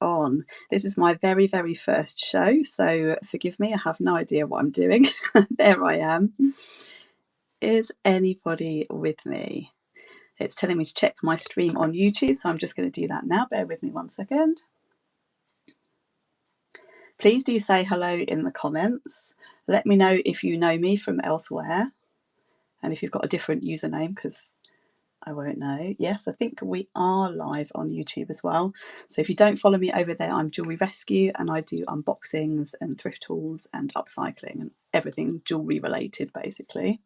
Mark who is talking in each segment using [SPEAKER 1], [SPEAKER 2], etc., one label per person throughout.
[SPEAKER 1] on. This is my very first show, so forgive me, I have no idea what I'm doing. There I am. Is anybody with me? It's telling me to check my stream on YouTube, so I'm just going to do that now. Bear with me 1 second. Please do say hello in the comments. Let me know if you know me from elsewhere and if you've got a different username, because I won't know. Yes, I think we are live on YouTube as well. So if you don't follow me over there, I'm Jewellery Rescue, and I do unboxings and thrift hauls and upcycling and everything jewellery related, basically.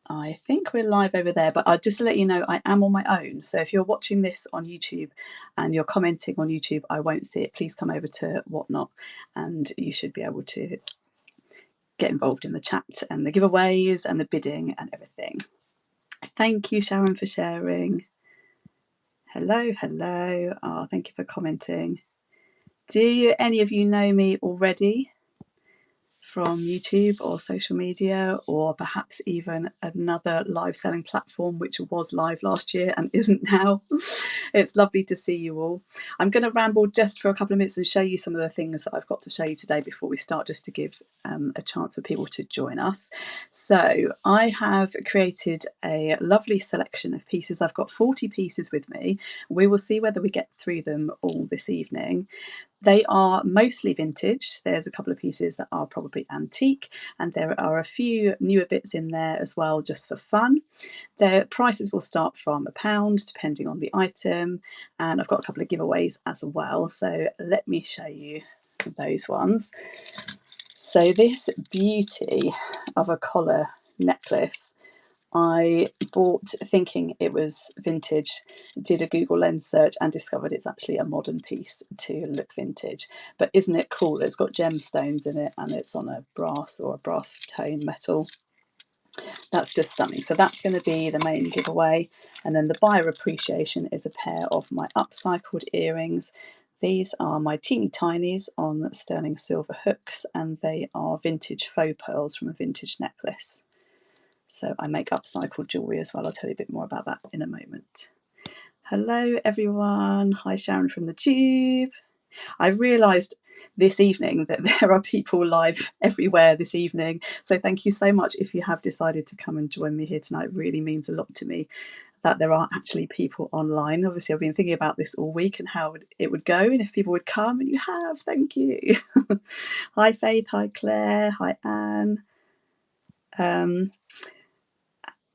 [SPEAKER 1] I think we're live over there, but just to let you know, I am on my own. So if you're watching this on YouTube and you're commenting on YouTube, I won't see it. Please come over to Whatnot and you should be able to get involved in the chat and the giveaways and the bidding and everything. Thank you, Sharon, for sharing. Hello. Oh, thank you for commenting. Do any of you know me already from YouTube or social media, or perhaps even another live selling platform which was live last year and isn't now? It's lovely to see you all. I'm going to ramble just for a couple of minutes and show you some of the things that I've got to show you today before we start, just to give a chance for people to join us. So I have created a lovely selection of pieces. I've got 40 pieces with me. We will see whether we get through them all this evening. They are mostly vintage. There's a couple of pieces that are probably antique, and there are a few newer bits in there as well, just for fun. Their prices will start from £1 depending on the item, and I've got a couple of giveaways as well, so let me show you those ones. So this beauty of a collar necklace I bought thinking it was vintage, did a Google Lens search and discovered it's actually a modern piece to look vintage. But isn't it cool? It's got gemstones in it and it's on a brass or a brass tone metal. That's just stunning. So that's going to be the main giveaway. And then the buyer appreciation is a pair of my upcycled earrings. These are my teeny tinies on sterling silver hooks, and they are vintage faux pearls from a vintage necklace. So I make upcycled jewellery as well. I'll tell you a bit more about that in a moment. Hello everyone. Hi Sharon from the Tube. I realised this evening that there are people live everywhere this evening. So thank you so much if you have decided to come and join me here tonight. It really means a lot to me that there are actually people online. Obviously I've been thinking about this all week and how it would go and if people would come, and you have. Thank you. Hi Faith. Hi Claire. Hi Anne.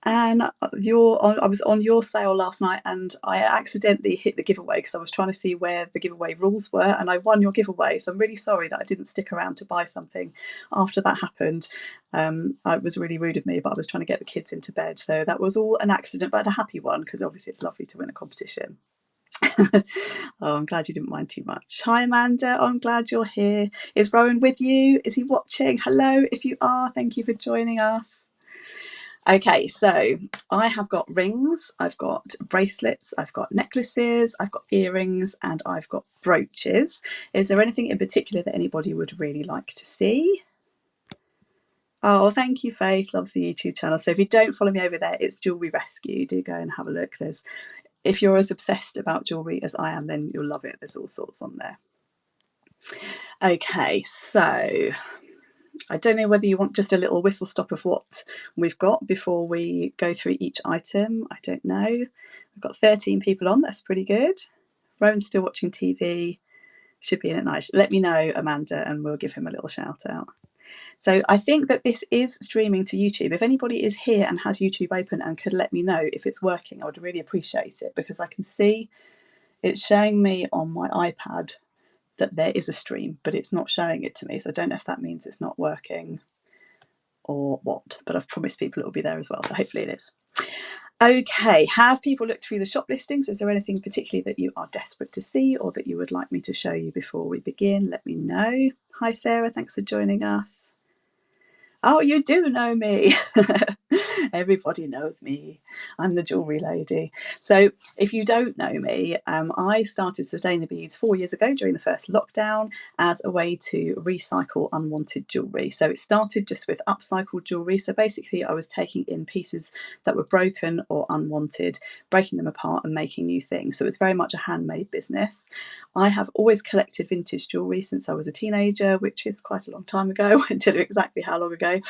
[SPEAKER 1] And I was on your sale last night and I accidentally hit the giveaway because I was trying to see where the giveaway rules were, and I won your giveaway. So I'm really sorry that I didn't stick around to buy something after that happened. It was really rude of me, but I was trying to get the kids into bed. So that was all an accident, but a happy one, because obviously it's lovely to win a competition. Oh, I'm glad you didn't mind too much. Hi Amanda, I'm glad you're here. Is Rowan with you? Is he watching? Hello, if you are, thank you for joining us. Okay, so I have got rings, I've got bracelets, I've got necklaces, I've got earrings, and I've got brooches. Is there anything in particular that anybody would really like to see? Oh, thank you, Faith. Loves the YouTube channel. So if you don't follow me over there, it's Jewellery Rescue. Do go and have a look. If you're as obsessed about jewellery as I am, then you'll love it. There's all sorts on there. Okay, so I don't know whether you want just a little whistle stop of what we've got before we go through each item. I don't know. We've got 13 people on. That's pretty good. Rowan's still watching TV. Should be in at night. Let me know, Amanda, and we'll give him a little shout out. So I think that this is streaming to YouTube. If anybody is here and has YouTube open and could let me know if it's working, I would really appreciate it, because I can see it's showing me on my iPad that there is a stream, but it's not showing it to me. So I don't know if that means it's not working or what, but I've promised people it will be there as well. So hopefully it is. Okay, have people looked through the shop listings? Is there anything particularly that you are desperate to see or that you would like me to show you before we begin? Let me know. Hi Sarah, thanks for joining us. Oh, you do know me. Everybody knows me. I'm the jewellery lady. So if you don't know me, I started Sustainable Beads 4 years ago during the first lockdown as a way to recycle unwanted jewellery. So it started just with upcycled jewellery. So basically I was taking in pieces that were broken or unwanted, breaking them apart and making new things. So it's very much a handmade business. I have always collected vintage jewellery since I was a teenager, which is quite a long time ago. I won't tell you exactly how long ago.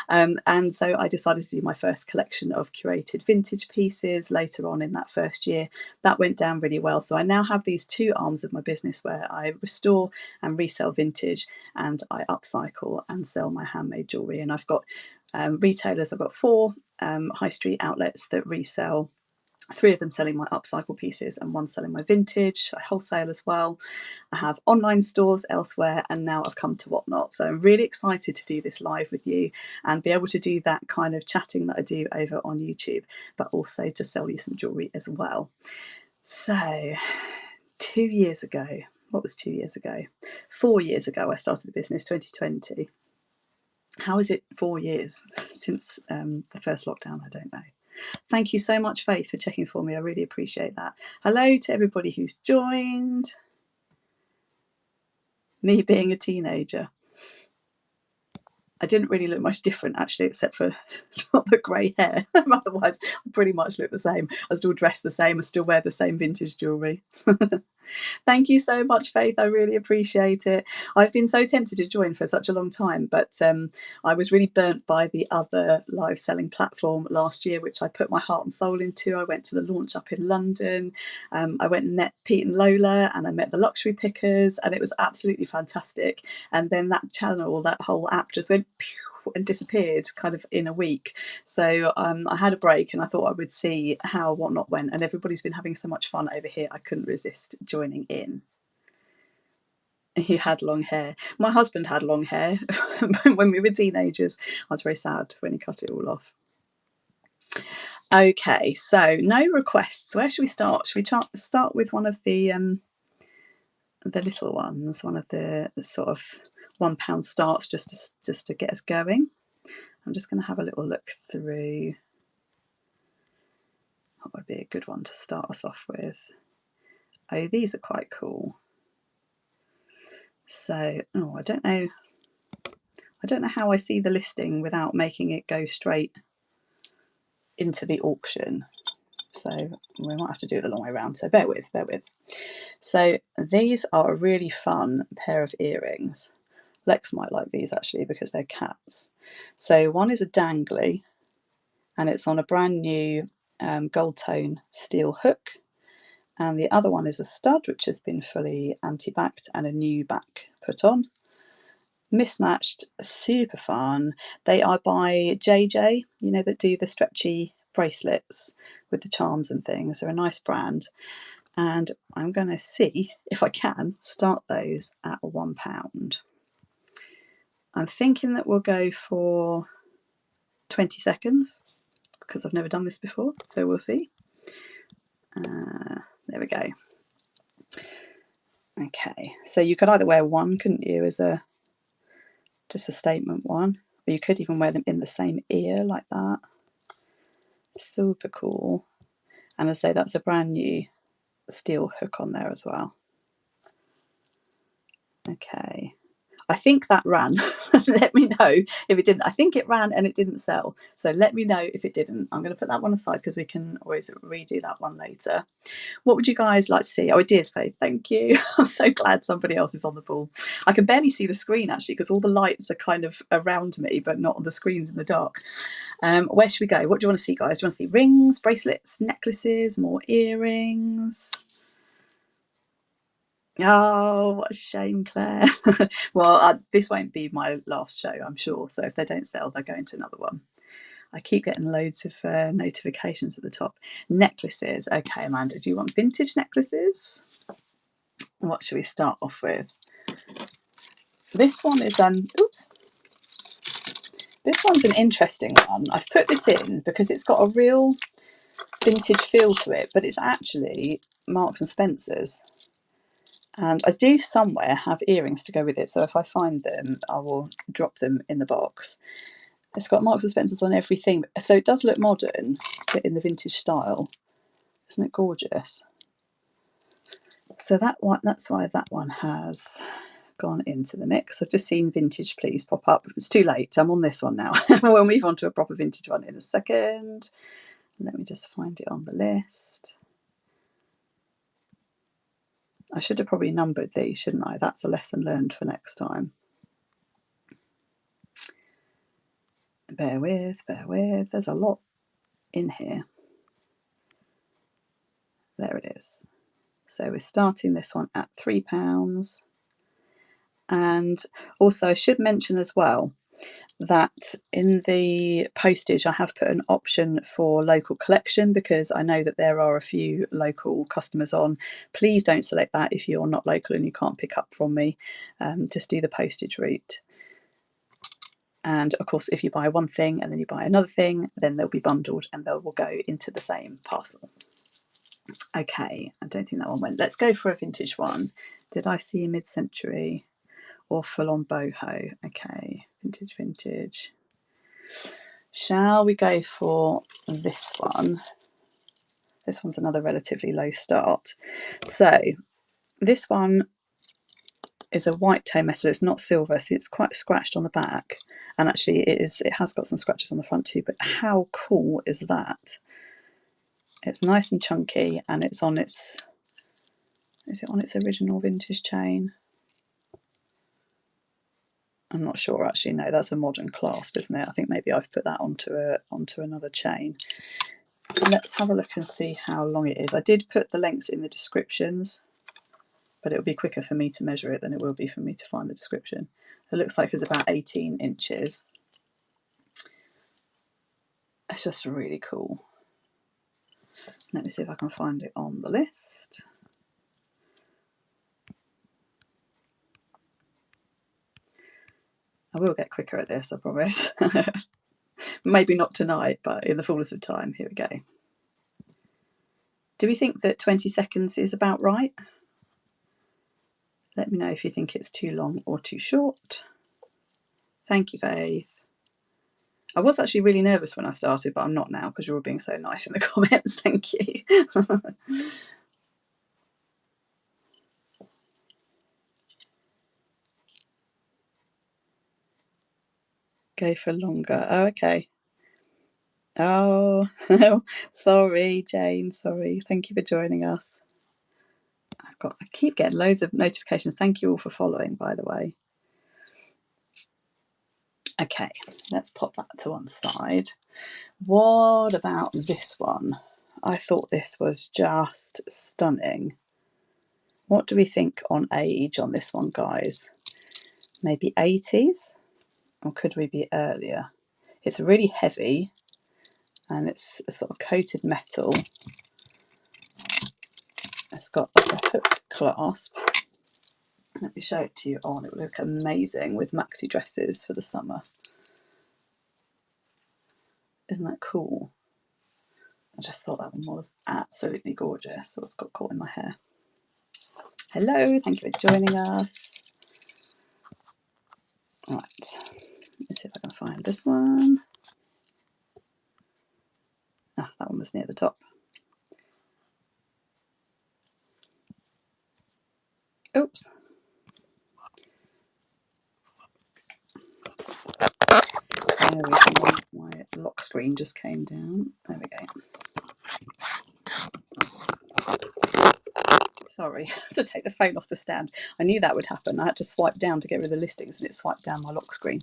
[SPEAKER 1] And so I decided to do my first collection of curated vintage pieces later on in that first year. That went down really well. So I now have these two arms of my business where I restore and resell vintage, and I upcycle and sell my handmade jewellery. And I've got retailers. I've got 4 high street outlets that resell, 3 of them selling my upcycle pieces and 1 selling my vintage. I wholesale as well. I have online stores elsewhere, and now I've come to Whatnot. So I'm really excited to do this live with you and be able to do that kind of chatting that I do over on YouTube, but also to sell you some jewellery as well. So 2 years ago, what was 2 years ago? 4 years ago I started the business, 2020. How is it 4 years since the first lockdown? I don't know. Thank you so much, Faith, for checking for me. I really appreciate that. Hello to everybody who's joined. Me being a teenager. I didn't really look much different, actually, except for not the grey hair. Otherwise, I pretty much look the same. I still dress the same. I still wear the same vintage jewellery. Thank you so much, Faith. I really appreciate it. I've been so tempted to join for such a long time, but I was really burnt by the other live selling platform last year, which I put my heart and soul into. I went to the launch up in London. I went and met Pete and Lola, and I met the luxury pickers, and it was absolutely fantastic. And then that channel, that whole app just went and disappeared kind of in a week. So I had a break and I thought I would see how Whatnot went, and everybody's been having so much fun over here. I couldn't resist joining in. He had long hair. My husband had long hair when we were teenagers. I was very sad when he cut it all off. Okay, so no requests. Where should we start? Should we start with one of the little ones, one of the sort of £1 starts, just to get us going? I'm just going to have a little look through what would be a good one to start us off with. Oh, these are quite cool. So, I don't know how I see the listing without making it go straight into the auction. So we might have to do it the long way around. So bear with. So these are a really fun pair of earrings. Lex might like these actually because they're cats. So one is a dangly, and it's on a brand new gold tone steel hook. And the other one is a stud, which has been fully anti-backed and a new back put on. Mismatched, super fun. They are by JJ, that do the stretchy bracelets with the charms and things. They're a nice brand. And I'm going to see if I can start those at £1. I'm thinking that we'll go for 20 seconds because I've never done this before, so we'll see. There we go. Okay, so you could either wear one, couldn't you, as just a statement one, or you could even wear them in the same ear like that. Super cool. And I say that's a brand new steel hook on there as well. Okay, I think that ran. Let me know if it didn't. I think it ran and it didn't sell. So let me know if it didn't. I'm going to put that one aside because we can always redo that one later. What would you guys like to see? Oh, it did, Faith. Thank you. I'm so glad somebody else is on the ball. I can barely see the screen actually because all the lights are kind of around me, but not on the screens in the dark. Where should we go? What do you want to see, guys? Do you want to see rings, bracelets, necklaces, more earrings? Oh, what a shame, Claire. Well, this won't be my last show, I'm sure. So if they don't sell, they're going to another one. I keep getting loads of notifications at the top. Necklaces. Okay, Amanda, do you want vintage necklaces? What should we start off with? This one is, oops. This one's an interesting one. I've put this in because it's got a real vintage feel to it, but it's actually Marks and Spencer's. And I do somewhere have earrings to go with it, so if I find them, I will drop them in the box. It's got Marks and Spencer's on everything, so it does look modern, but in the vintage style. Isn't it gorgeous? So that one, that's why that one has gone into the mix. I've just seen vintage please pop up. It's too late. I'm on this one now. We'll move on to a proper vintage one in a second. Let me just find it on the list. I should have probably numbered these, shouldn't I? That's a lesson learned for next time. Bear with, bear with. There's a lot in here. There it is. So we're starting this one at £3. And also I should mention as well that in the postage I have put an option for local collection, because I know that there are a few local customers on. Please don't select that if you're not local and you can't pick up from me. Just do the postage route. And of course, if you buy one thing and then you buy another thing, then they'll be bundled and they will go into the same parcel. Okay, I don't think that one went. Let's go for a vintage one. Did I see mid-century or full-on boho? Okay, vintage, vintage. Shall we go for this one? This one's another relatively low start. So this one is a white tone metal. It's not silver, so it's quite scratched on the back. And actually it has got some scratches on the front too, but how cool is that? It's nice and chunky, and it's on its, is it on its original vintage chain? I'm not sure actually. No, that's a modern clasp, isn't it? I think maybe I've put that onto another chain. Let's have a look and see how long it is. I did put the lengths in the descriptions, but it'll be quicker for me to measure it than it will be for me to find the description. It looks like it's about 18 inches. It's just really cool. Let me see if I can find it on the list. I will get quicker at this, I promise. Maybe not tonight, but in the fullness of time. Here we go. Do we think that 20 seconds is about right? Let me know if you think it's too long or too short. Thank you, Faith. I was actually really nervous when I started, but I'm not now because you're all being so nice in the comments. Thank you. Go for longer. Oh, okay. Oh, sorry, Jane. Sorry. Thank you for joining us. I keep getting loads of notifications. Thank you all for following, by the way. Okay, let's pop that to one side. What about this one? I thought this was just stunning. What do we think on age on this one, guys? Maybe 80s? Or could we be earlier? It's really heavy and it's a sort of coated metal. It's got like a hook clasp. Let me show it to you on. It would look amazing with maxi dresses for the summer. Isn't that cool? I just thought that one was absolutely gorgeous. So it's got caught in my hair. Hello, thank you for joining us. Right, let's see if I can find this one. Ah, that one was near the top. Oops. There we go. My lock screen just came down. There we go. Sorry, I had to take the phone off the stand. I knew that would happen. I had to swipe down to get rid of the listings and it swiped down my lock screen.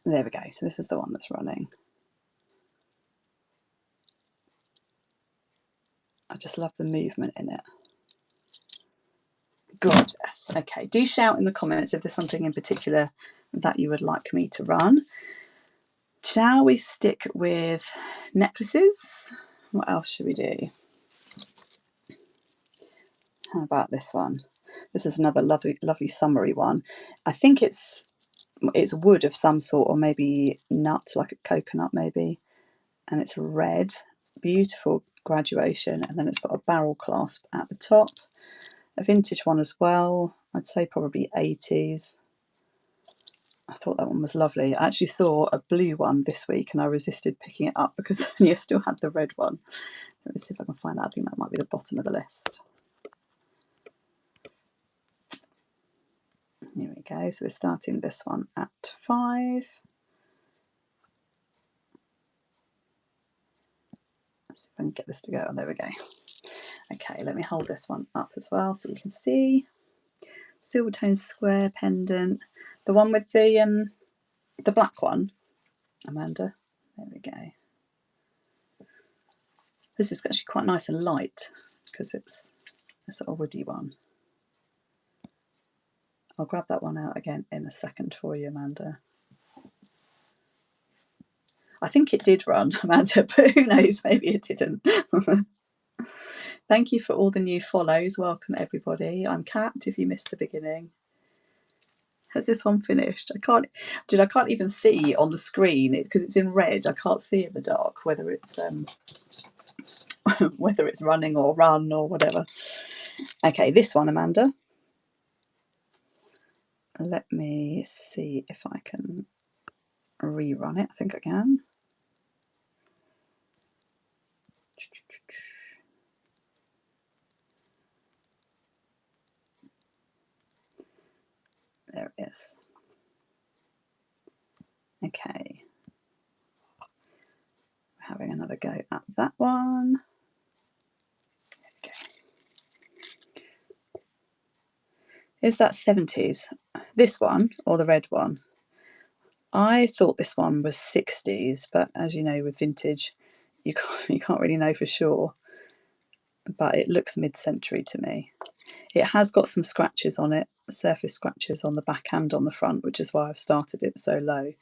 [SPEAKER 1] And there we go. So this is the one that's running. I just love the movement in it. Gorgeous. Okay, do shout in the comments if there's something in particular that you would like me to run. Shall we stick with necklaces? What else should we do? How about this one? This is another lovely summery one. I think it's wood of some sort, or maybe nut, like a coconut maybe. And it's red. Beautiful graduation. And then it's got a barrel clasp at the top. A vintage one as well. I'd say probably 80s. I thought that one was lovely. I actually saw a blue one this week and I resisted picking it up because you still had the red one. Let me see if I can find that. I think that might be the bottom of the list. Here we go. So we're starting this one at 5. Let's see if I can get this to go. Oh, there we go. Okay, let me hold this one up as well so you can see. Silver tone square pendant. The one with the black one, Amanda. There we go. This is actually quite nice and light because it's a sort of woody one. I'll grab that one out again in a second for you, Amanda. I think it did run, Amanda, but who knows, maybe it didn't. Thank you for all the new follows. Welcome, everybody. I'm Kat, if you missed the beginning. Has this one finished? I can't even see on the screen because it's in red. I can't see in the dark whether it's whether it's running or run or whatever. Okay, this one, Amanda. Let me see if I can rerun it. I think I can. There it is. Okay. We're having another go at that one. Okay. Is that 70s? This one or the red one? I thought this one was 60s, but as you know, with vintage, you can't really know for sure. But it looks mid-century to me. It has got some scratches on it, surface scratches on the back and on the front, which is why I've started it so low.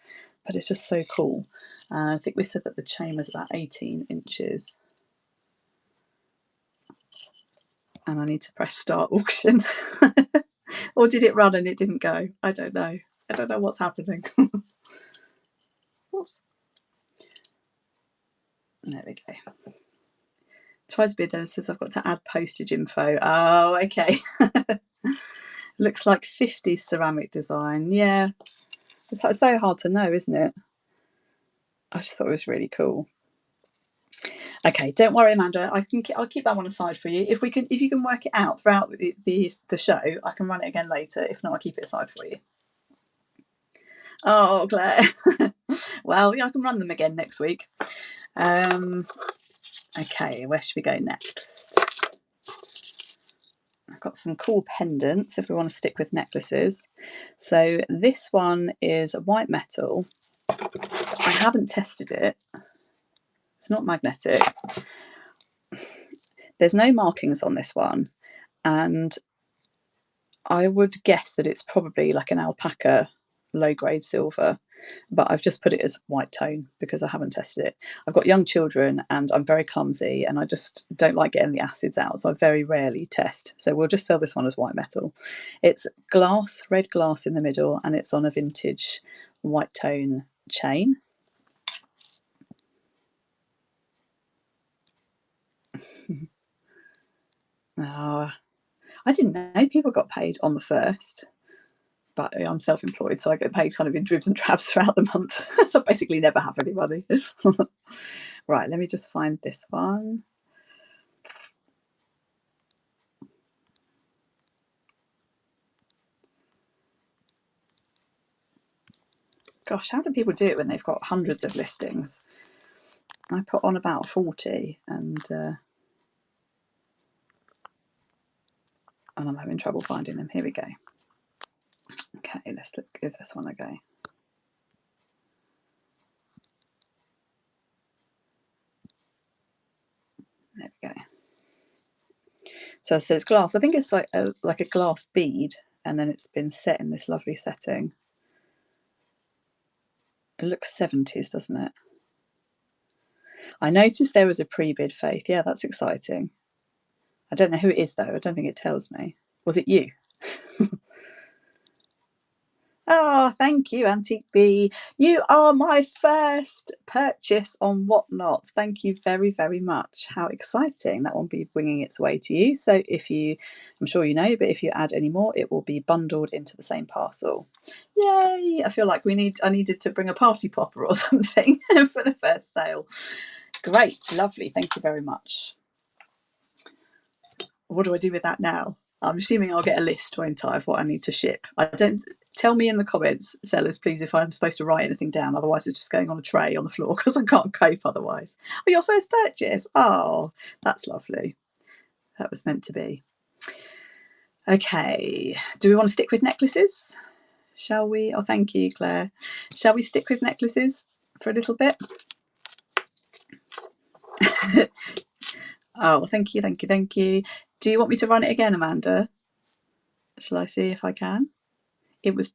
[SPEAKER 1] But it's just so cool. I think we said that the chain was about 18 inches. And I need to press start auction. Or did it run and it didn't go? I don't know. I don't know what's happening. Oops. There we go. Try to be there. It says I've got to add postage info. Oh, okay. Looks like 50s ceramic design. Yeah. It's so hard to know, isn't it? I just thought it was really cool. Okay, don't worry, Amanda. I'll keep that one aside for you. If you can work it out throughout the show, I can run it again later. If not, I'll keep it aside for you. Oh, Claire. Well, I can run them again next week. Okay, where should we go next? I've got some cool pendants if we want to stick with necklaces. So this one is white metal. I haven't tested it. It's not magnetic. There's no markings on this one, and I would guess that it's probably like an alpaca low-grade silver, but I've just put it as white tone because I haven't tested it. I've got young children and I'm very clumsy and I just don't like getting the acids out, so I very rarely test. So we'll just sell this one as white metal. It's glass, red glass in the middle, and it's on a vintage white tone chain. Oh, I didn't know people got paid on the 1st. But I'm self-employed, so I get paid kind of in dribs and drabs throughout the month. So I basically never have any money. Right, let me just find this one. Gosh, how do people do it when they've got hundreds of listings? I put on about 40 and I'm having trouble finding them. Here we go. Okay, let's give this one a go. There we go. So it's glass. I think it's like a glass bead, and then it's been set in this lovely setting. It looks 70s, doesn't it? I noticed there was a pre-bid, Faith. Yeah, that's exciting. I don't know who it is, though. I don't think it tells me. Was it you? Oh, thank you, Antique Bee. You are my first purchase on Whatnot. Thank you very, very much. How exciting. That will be bringing its way to you. So if you, I'm sure you know, but if you add any more, it will be bundled into the same parcel. Yay. I feel like I needed to bring a party popper or something for the first sale. Great. Lovely. Thank you very much. What do I do with that now? I'm assuming I'll get a list, won't I, of what I need to ship. I don't. Tell me in the comments, sellers, please, if I'm supposed to write anything down. Otherwise, it's just going on a tray on the floor because I can't cope otherwise. Oh, your first purchase. Oh, that's lovely. That was meant to be. Okay. Do we want to stick with necklaces? Shall we? Oh, thank you, Claire. Shall we stick with necklaces for a little bit? Oh, thank you, thank you, thank you. Do you want me to run it again, Amanda? Shall I see if I can? It was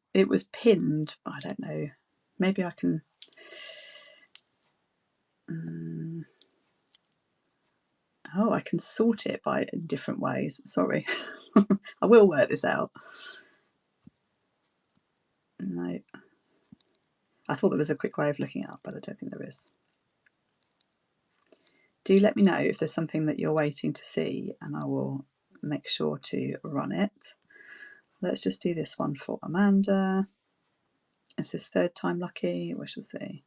[SPEAKER 1] pinned. I don't know. Maybe I can. Oh, I can sort it by different ways. Sorry. I will work this out. No. I thought there was a quick way of looking it up, but I don't think there is. Do let me know if there's something that you're waiting to see, and I will make sure to run it. Let's just do this one for Amanda. Is this third time lucky? We shall see.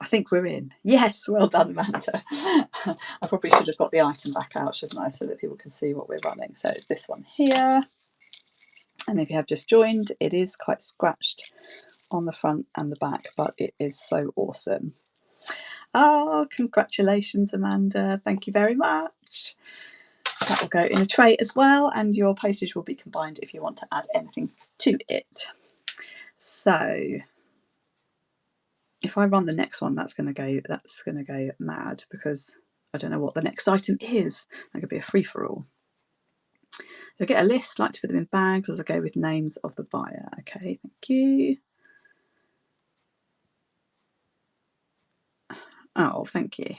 [SPEAKER 1] I think we're in. Yes, well done, Amanda. I probably should have got the item back out, shouldn't I, so that people can see what we're running. So it's this one here. And if you have just joined, it is quite scratched on the front and the back, but it is so awesome. Oh, congratulations, Amanda. Thank you very much. That will go in a tray as well, and your postage will be combined if you want to add anything to it. So if I run the next one, that's going to go mad because I don't know what the next item is. That could be a free-for-all. You'll get a list. Like to put them in bags as I go with names of the buyer. Okay, thank you. Oh, thank you.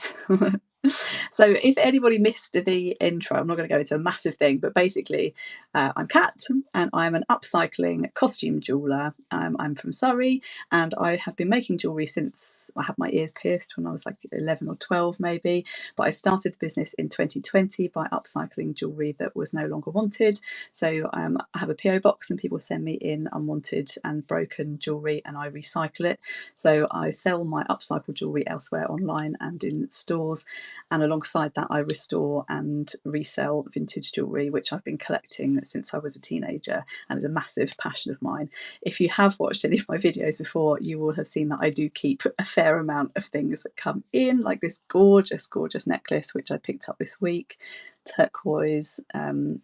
[SPEAKER 1] So if anybody missed the intro, I'm not going to go into a massive thing, but basically I'm Kat and I'm an upcycling costume jeweller. I'm from Surrey and I have been making jewellery since I had my ears pierced when I was like 11 or 12 maybe, but I started the business in 2020 by upcycling jewellery that was no longer wanted. So I have a PO box and people send me in unwanted and broken jewellery and I recycle it. So I sell my upcycled jewellery elsewhere online and in stores. And alongside that, I restore and resell vintage jewellery, which I've been collecting since I was a teenager and is a massive passion of mine. If you have watched any of my videos before, you will have seen that I do keep a fair amount of things that come in, like this gorgeous, gorgeous necklace, which I picked up this week, turquoise,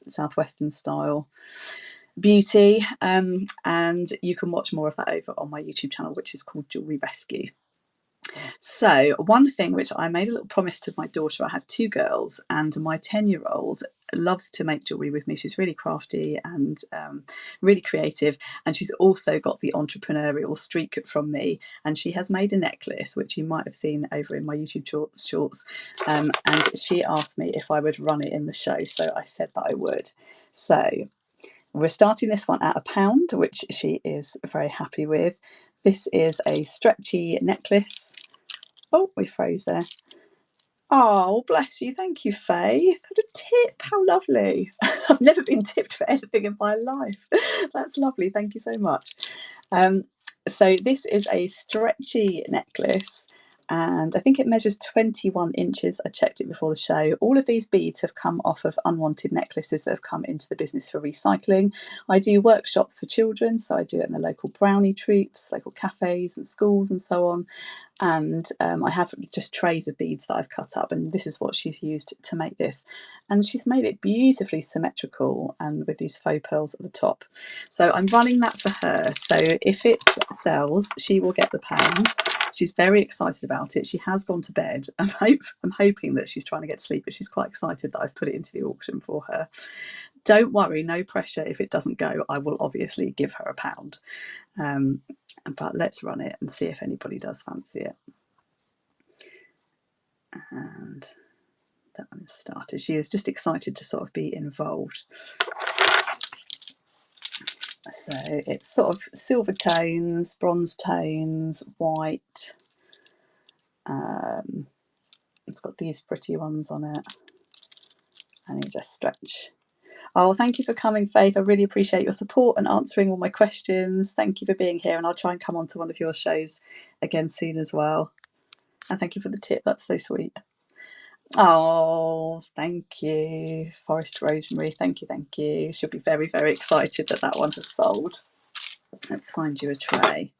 [SPEAKER 1] southwestern style beauty. And you can watch more of that over on my YouTube channel, which is called Jewellery Rescue. So one thing which I made a little promise to my daughter, I have two girls and my 10-year-old loves to make jewellery with me. She's really crafty and really creative, and she's also got the entrepreneurial streak from me, and she has made a necklace which you might have seen over in my YouTube shorts, and she asked me if I would run it in the show, so I said that I would. So we're starting this one at £1, which she is very happy with. This is a stretchy necklace. Oh, we froze there. Oh, bless you. Thank you, Faith. What a tip. How lovely. I've never been tipped for anything in my life. That's lovely. Thank you so much. So this is a stretchy necklace and I think it measures 21 inches. I checked it before the show. All of these beads have come off of unwanted necklaces that have come into the business for recycling. I do workshops for children, so I do it in the local brownie troops, local cafes and schools and so on. And I have just trays of beads that I've cut up, and this is what she's used to make this. And she's made it beautifully symmetrical and with these faux pearls at the top. So I'm running that for her. So if it sells, she will get the £1. She's very excited about it. She has gone to bed. I'm hoping that she's trying to get to sleep, but she's quite excited that I've put it into the auction for her. Don't worry, no pressure if it doesn't go. I will obviously give her £1. But let's run it and see if anybody does fancy it. And that one started. She is just excited to sort of be involved. So it's sort of silver tones, bronze tones, white. It's got these pretty ones on it, and you just stretch. Oh, thank you for coming, Faith. I really appreciate your support and answering all my questions. Thank you for being here, and I'll try and come on to one of your shows again soon as well. And thank you for the tip. That's so sweet. Oh, thank you, Forest Rosemary. Thank you, thank you. She'll be very, very excited that that one has sold. Let's find you a tray.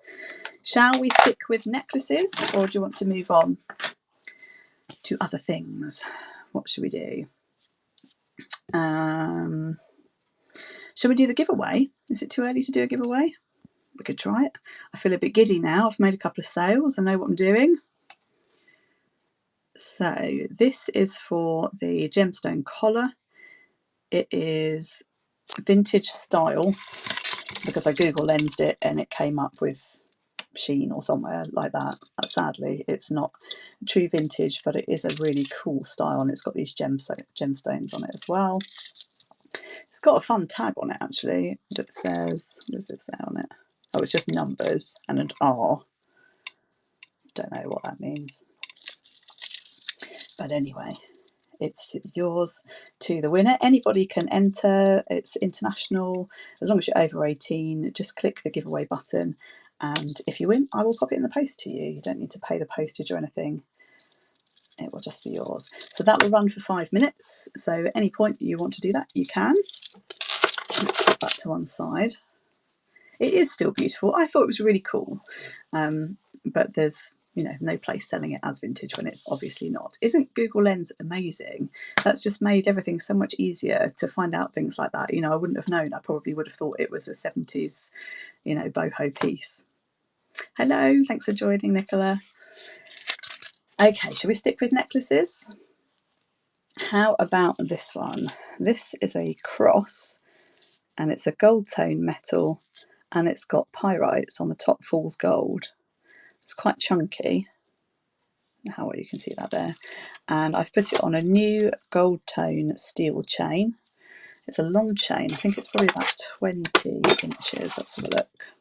[SPEAKER 1] Shall we stick with necklaces, or do you want to move on to other things? What should we do? Shall we do the giveaway? Is it too early to do a giveaway? We could try it. I feel a bit giddy now. I've made a couple of sales. I know what I'm doing. So this is for the gemstone collar. It is vintage style because I Google lensed it and it came up with Sheen or somewhere like that. Sadly, it's not true vintage, but it is a really cool style, and it's got these gemstones on it as well. It's got a fun tag on it actually that says, what does it say on it? Oh, it's just numbers and an R. Don't know what that means. But anyway, it's yours to the winner. Anybody can enter. It's international. As long as you're over 18, just click the giveaway button. And if you win, I will pop it in the post to you. You don't need to pay the postage or anything. It will just be yours. So that will run for 5 minutes. So at any point you want to do that, you can. Let's put that to one side. It is still beautiful. I thought it was really cool. But there's, you know, no place selling it as vintage when it's obviously not. Isn't Google Lens amazing? That's just made everything so much easier to find out things like that. You know, I wouldn't have known. I probably would have thought it was a 70s, you know, boho piece. Hello, thanks for joining, Nicola. Okay, shall we stick with necklaces? How about this one? This is a cross, and it's a gold tone metal, and it's got pyrites on the top, fool's gold. It's quite chunky. How well you can see that there. And I've put it on a new gold tone steel chain. It's a long chain. I think it's probably about 20 inches. Let's have a look.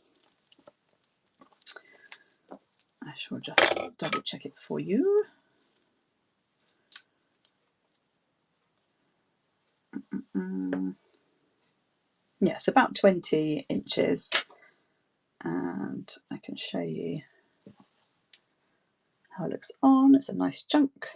[SPEAKER 1] I shall just double check it for you. Yes, about 20 inches. And I can show you how it looks on. It's a nice chunk.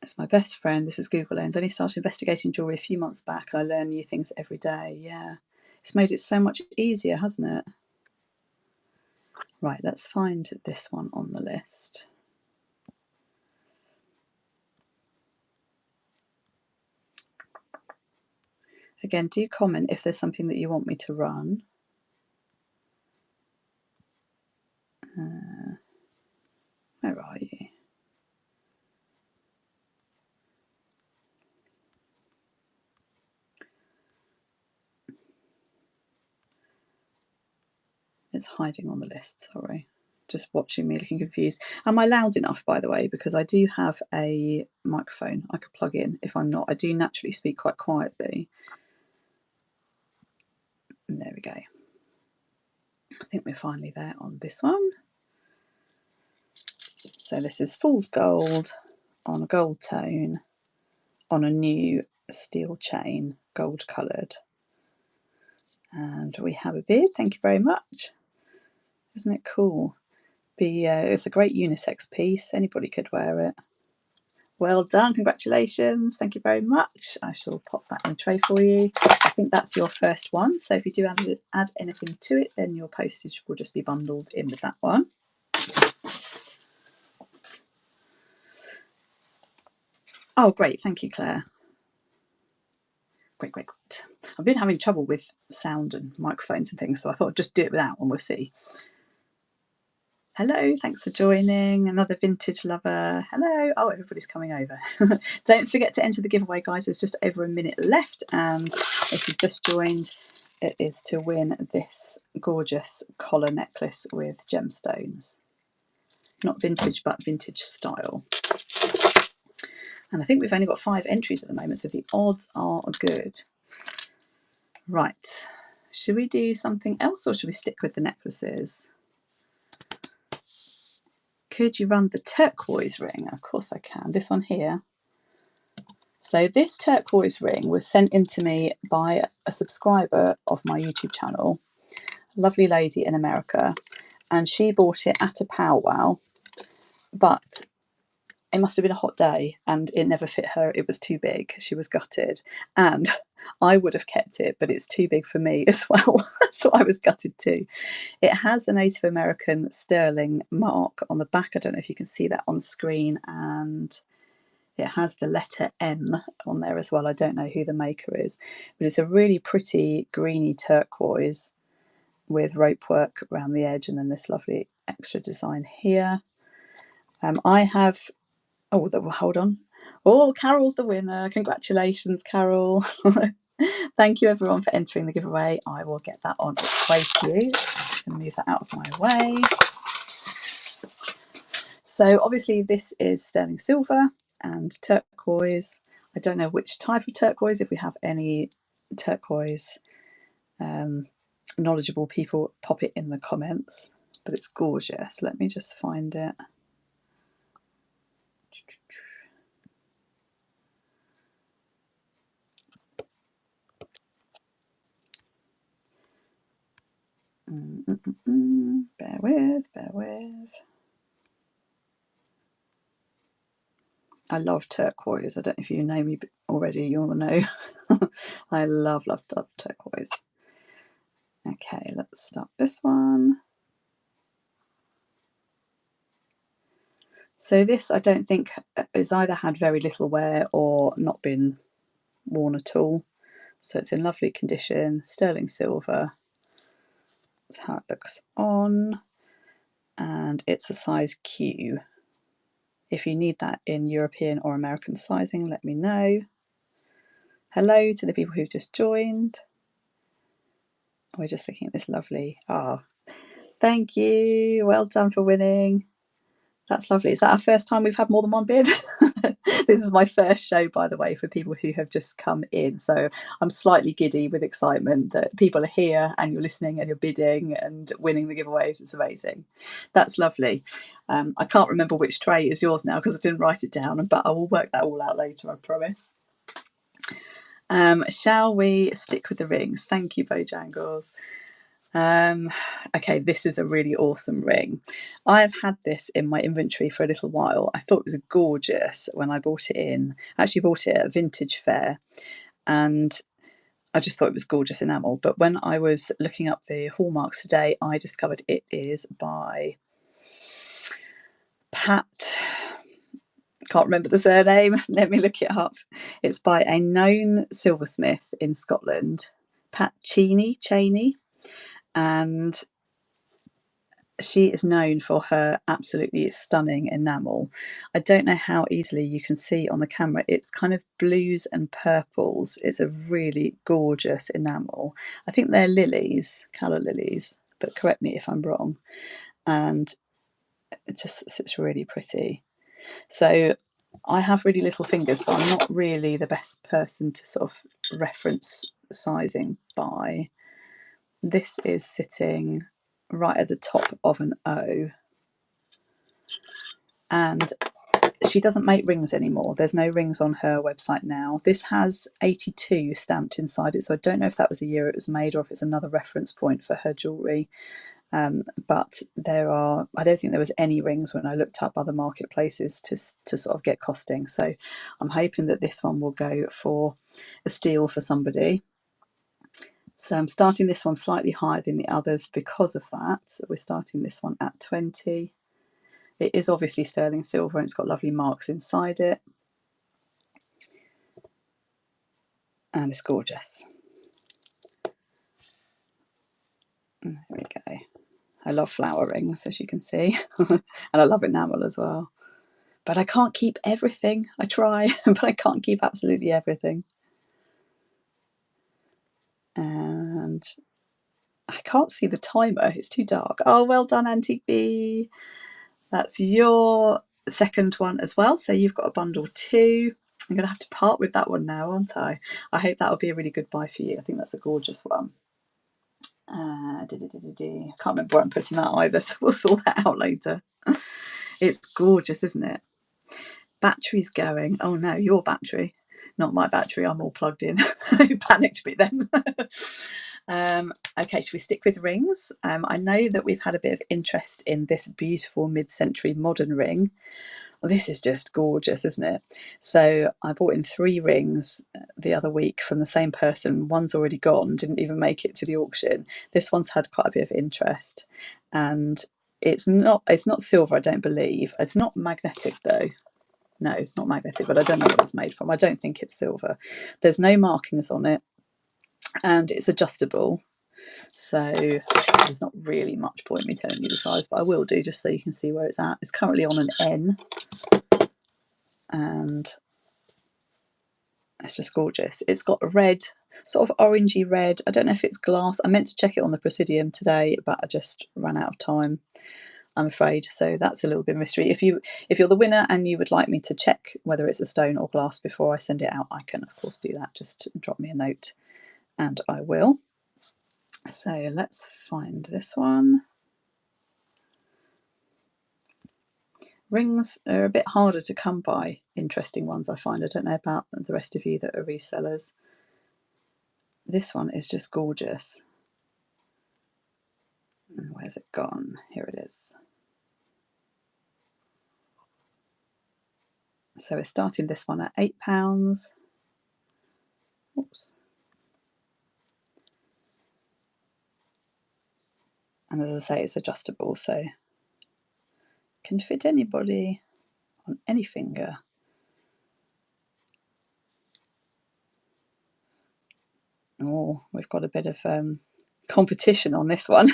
[SPEAKER 1] It's my best friend. This is Google Lens. I only started investigating jewellery a few months back, and I learn new things every day. Yeah, it's made it so much easier, hasn't it? Right, let's find this one on the list. Again, do comment if there's something that you want me to run. Where are you? It's hiding on the list, sorry. Just watching me looking confused. Am I loud enough, by the way? Because I do have a microphone I could plug in if I'm not. I do naturally speak quite quietly. And there we go. I think we're finally there on this one. So this is fool's gold on a gold tone on a new steel chain, gold coloured. And we have a bid. Thank you very much. Isn't it cool? It's a great unisex piece. Anybody could wear it. Well done. Congratulations. Thank you very much. I shall pop that in a tray for you. I think that's your first one. So if you do add anything to it, then your postage will just be bundled in with that one. Oh, great. Thank you, Claire. Great, great, great. I've been having trouble with sound and microphones and things, so I thought I'd just do it without and we'll see. Hello, thanks for joining. Another vintage lover. Hello. Oh, everybody's coming over. Don't forget to enter the giveaway, guys. There's just over a minute left. And if you've just joined, it is to win this gorgeous collar necklace with gemstones. not vintage, but vintage style. And I think we've only got 5 entries at the moment, so the odds are good. Right, should we do something else or should we stick with the necklaces? Could you run the turquoise ring? Of course I can. This one here. So this turquoise ring was sent in to me by a subscriber of my YouTube channel, a lovely lady in America, and she bought it at a powwow, but it must have been a hot day and it never fit her. It was too big. She was gutted. And I would have kept it, but it's too big for me as well. So I was gutted too. It has a Native American sterling mark on the back. I don't know if you can see that on screen. And it has the letter M on there as well. I don't know who the maker is, but it's a really pretty greeny turquoise with rope work around the edge and then this lovely extra design here. I have... Oh, hold on. Oh, Carol's the winner. Congratulations, Carol. Thank you, everyone, for entering the giveaway. I will get that on its way to you. Just going to move that out of my way. So obviously this is sterling silver and turquoise. I don't know which type of turquoise. If we have any turquoise knowledgeable people, pop it in the comments. But it's gorgeous. Let me just find it. Bear with, bear with. I love turquoise. I don't know if you know me already, you'll know. I love turquoise. Okay, let's start this one. So this I don't think has either had very little wear or not been worn at all. So it's in lovely condition, sterling silver. That's how it looks on. And it's a size Q. If you need that in European or American sizing, let me know. Hello to the people who've just joined. We're just looking at this lovely... Ah, thank you. Well done for winning. That's lovely. Is that our first time we've had more than one bid? This is my first show, by the way, for people who have just come in. So I'm slightly giddy with excitement that people are here and you're listening and you're bidding and winning the giveaways. It's amazing. That's lovely. I can't remember which tray is yours now because I didn't write it down, but I will work that all out later, I promise. Shall we stick with the rings? Thank you, Bojangles. Okay, this is a really awesome ring. I've had this in my inventory for a little while. I thought it was gorgeous when I bought it in. I actually bought it at a vintage fair and I just thought it was gorgeous enamel. But when I was looking up the hallmarks today, I discovered it is by Pat... Can't remember the surname. Let me look it up. It's by a known silversmith in Scotland, Pat Cheney, and she is known for her absolutely stunning enamel. I don't know how easily you can see on the camera. It's kind of blues and purples. It's a really gorgeous enamel. I think they're lilies, calla lilies, but correct me if I'm wrong. And it just sits really pretty. So I have really little fingers, so I'm not really the best person to sort of reference sizing by. This is sitting right at the top of an O. And she doesn't make rings anymore. There's no rings on her website now. This has 82 stamped inside it, so I don't know if that was the year it was made or if it's another reference point for her jewellery. But there are, I don't think there was any rings when I looked up other marketplaces to sort of get costing. So I'm hoping that this one will go for a steal for somebody. So I'm starting this one slightly higher than the others because of that. We're starting this one at 20. It is obviously sterling silver and it's got lovely marks inside it. And it's gorgeous. There we go. I love flower rings, as you can see. And I love enamel as well. But I can't keep everything. I try, but I can't keep absolutely everything. And I can't see the timer. It's too dark. Oh, well done, Antique Bee. That's your second one as well. So you've got a bundle 2. I'm going to have to part with that one now, aren't I? I hope that'll be a really good buy for you. I think that's a gorgeous one. I can't remember where I'm putting that either, so we'll sort that out later. It's gorgeous, isn't it? Battery's going. Oh no, your battery, not my battery. I'm all plugged in. You panicked me then. Okay, should we stick with rings? I know that we've had a bit of interest in this beautiful mid-century modern ring. Well, this is just gorgeous, isn't it? So I bought in 3 rings the other week from the same person. One's already gone, didn't even make it to the auction. This one's had quite a bit of interest, and it's not silver, I don't believe. It's not magnetic though. No, it's not magnetic, but I don't know what it's made from. I don't think it's silver. There's no markings on it, and it's adjustable. So there's not really much point me telling you the size, but I will do just so you can see where it's at. It's currently on an N, and it's just gorgeous. It's got a red, sort of orangey red. I don't know if it's glass. I meant to check it on the Presidium today, but I just ran out of time, I'm afraid. So that's a little bit of mystery. If you're the winner and you would like me to check whether it's a stone or glass before I send it out, I can of course do that. Just drop me a note and I will. So let's find this one. Rings are a bit harder to come by, interesting ones I find. I don't know about the rest of you that are resellers. This one is just gorgeous. Where's it gone? Here it is. So we're starting this one at £8. Oops. And as I say, it's adjustable, so can fit anybody on any finger. Oh, we've got a bit of competition on this one.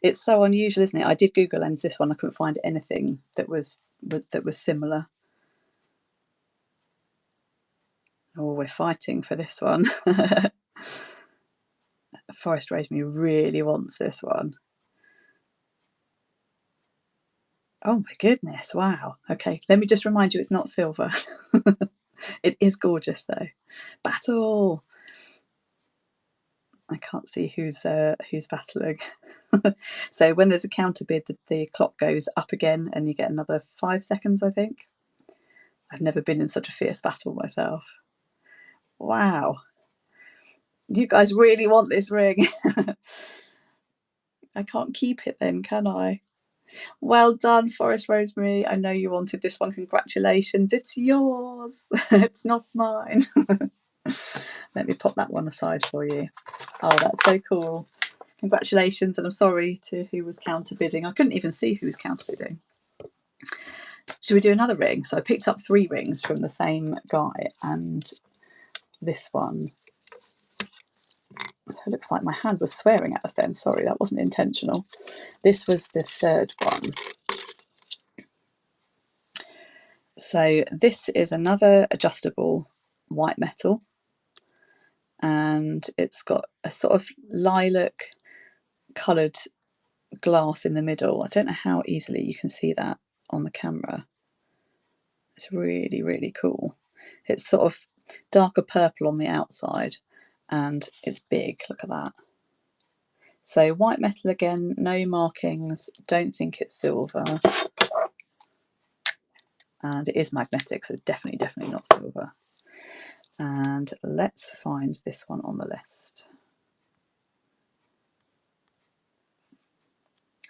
[SPEAKER 1] It's so unusual, isn't it? I did Google lens this one. I couldn't find anything that was similar. Oh, we're fighting for this one. Forest Rosemary really wants this one. Oh my goodness, wow. Okay, let me just remind you it's not silver. It is gorgeous though. Battle! I can't see who's battling. So when there's a counter bid, the clock goes up again and you get another 5 seconds, I think. I've never been in such a fierce battle myself. Wow. You guys really want this ring. I can't keep it then, can I? Well done, Forest Rosemary. I know you wanted this one. Congratulations. It's yours. It's not mine. Let me pop that one aside for you. Oh, that's so cool. Congratulations, and I'm sorry to who was counter bidding. I couldn't even see who was counter bidding. Should we do another ring? So I picked up 3 rings from the same guy, and this one. So it looks like my hand was swearing at us then. Sorry, that wasn't intentional. This was the 3rd one. So this is another adjustable white metal, and it's got a sort of lilac coloured glass in the middle. I don't know how easily you can see that on the camera. It's really, really cool. It's sort of darker purple on the outside and it's big. Look at that. So white metal again, no markings, don't think it's silver. And it is magnetic, so definitely not silver. And let's find this one on the list.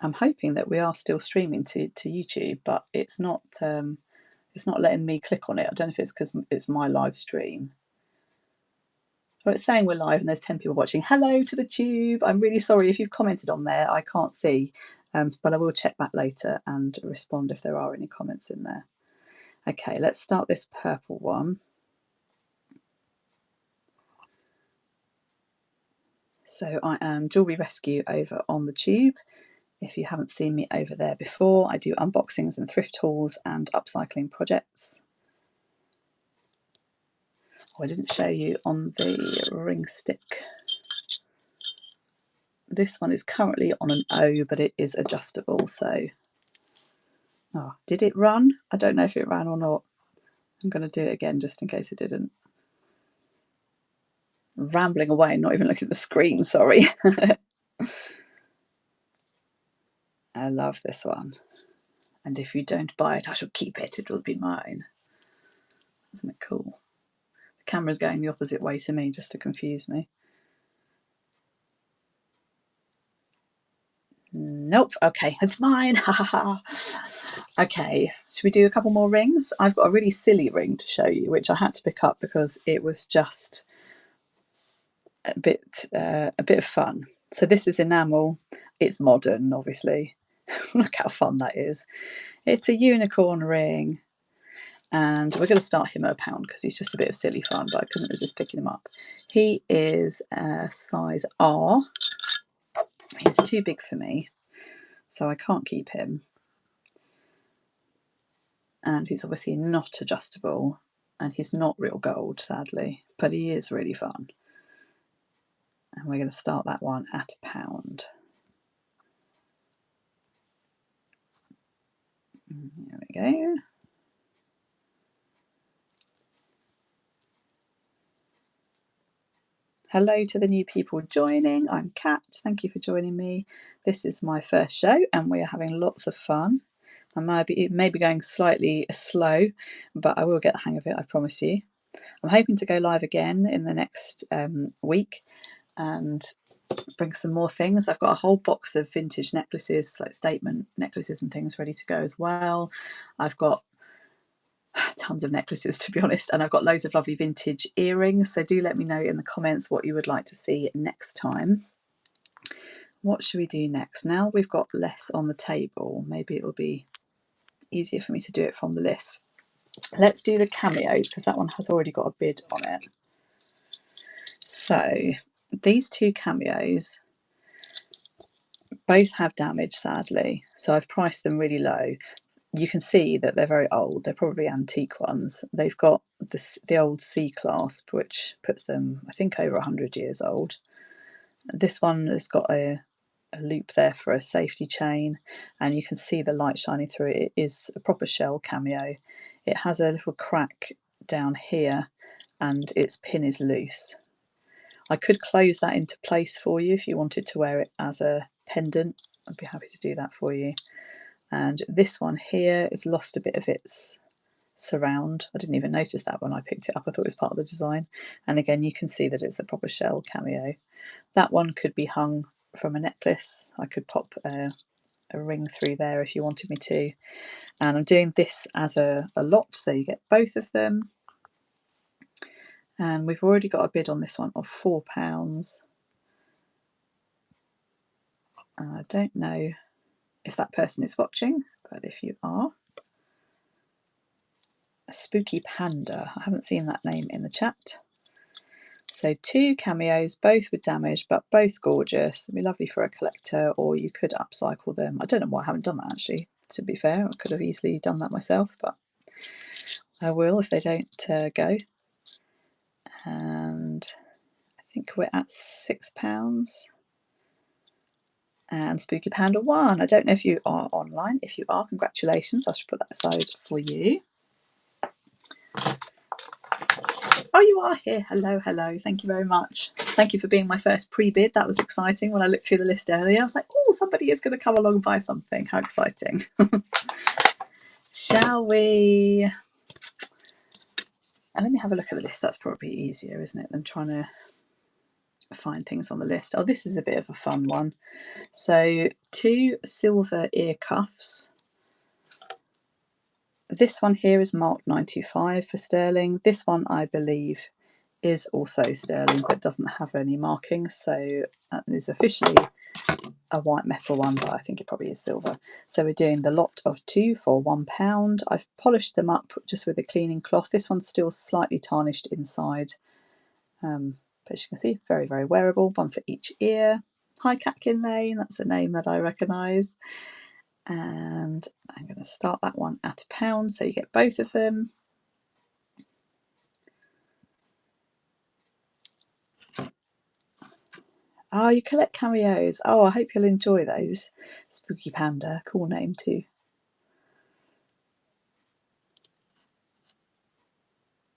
[SPEAKER 1] I'm hoping that we are still streaming to YouTube, but it's not letting me click on it. I don't know if it's because it's my live stream. Well, it's saying we're live and there's 10 people watching. Hello to the tube. I'm really sorry if you've commented on there. I can't see, but I will check back later and respond if there are any comments in there. Okay, let's start this purple one. So I am Jewellery Rescue over on the tube. If you haven't seen me over there before, I do unboxings and thrift hauls and upcycling projects. Oh, I didn't show you on the ring stick. This one is currently on an O, but it is adjustable, so Oh, did it run? I don't know if it ran or not. I'm going to do it again just in case it didn't. I'm rambling away, not even looking at the screen, sorry. I love this one. And if you don't buy it, I shall keep it. It will be mine. Isn't it cool? The camera's going the opposite way to me just to confuse me. Nope. Okay, it's mine. Ha ha ha. Okay, should we do a couple more rings? I've got a really silly ring to show you, which I had to pick up because it was just a bit of fun. So this is enamel. It's modern, obviously. Look how fun that is. It's a unicorn ring, and we're going to start him at £1 because he's just a bit of silly fun, but I couldn't resist picking him up. He is a size R. He's too big for me, so I can't keep him. And he's obviously not adjustable, and he's not real gold, sadly, but he is really fun. And we're going to start that one at £1. There we go. Hello to the new people joining. I'm Kat. Thank you for joining me. This is my first show and we are having lots of fun. I may be going slightly slow, but I will get the hang of it, I promise you. I'm hoping to go live again in the next week and bring some more things. I've got a whole box of vintage necklaces, like statement necklaces and things ready to go as well. I've got tons of necklaces, to be honest, and I've got loads of lovely vintage earrings, so do let me know in the comments what you would like to see next time. What should we do next? Now we've got less on the table, maybe it will be easier for me to do it from the list. Let's do the Cameos because that one has already got a bid on it. So these two Cameos both have damage, sadly, so I've priced them really low. You can see that they're very old. They're probably antique ones. They've got the old C clasp, which puts them, I think, over 100 years old. This one has got a loop there for a safety chain, and you can see the light shining through it. It is a proper shell cameo. It has a little crack down here, and its pin is loose. I could close that into place for you if you wanted to wear it as a pendant. I'd be happy to do that for you. And this one here has lost a bit of its surround. I didn't even notice that when I picked it up. I thought it was part of the design. And again, you can see that it's a proper shell cameo. That one could be hung from a necklace. I could pop a ring through there if you wanted me to. And I'm doing this as a lot, so you get both of them. And we've already got a bid on this one of £4. And I don't know if that person is watching, but if you are, a Spooky Panda. I haven't seen that name in the chat. So two Cameos, both with damage, but both gorgeous. It'd be lovely for a collector, or you could upcycle them. I don't know why I haven't done that, actually, to be fair. I could have easily done that myself, but I will if they don't go. And I think we're at £6. And Spooky Panda 1. I don't know if you are online. If you are, congratulations. I should put that aside for you. Oh, you are here. Hello, hello. Thank you very much. Thank you for being my first pre-bid. That was exciting. When I looked through the list earlier, I was like, oh, somebody is going to come along and buy something. How exciting. Shall we? And let me have a look at the list. That's probably easier, isn't it, than trying to find things on the list. Oh, this is a bit of a fun one. So 2 silver ear cuffs. This one here is marked 925 for sterling. This one, I believe, is also sterling but doesn't have any markings, so that is officially a white metal one, but I think it probably is silver. So we're doing the lot of 2 for £1. I've polished them up just with a cleaning cloth. This one's still slightly tarnished inside, but as you can see, very, very wearable. One for each ear. Hi Catkin Lane, that's a name that I recognise. And I'm going to start that one at £1, so you get both of them. Oh, you collect cameos. Oh, I hope you'll enjoy those. Spooky Panda, cool name too.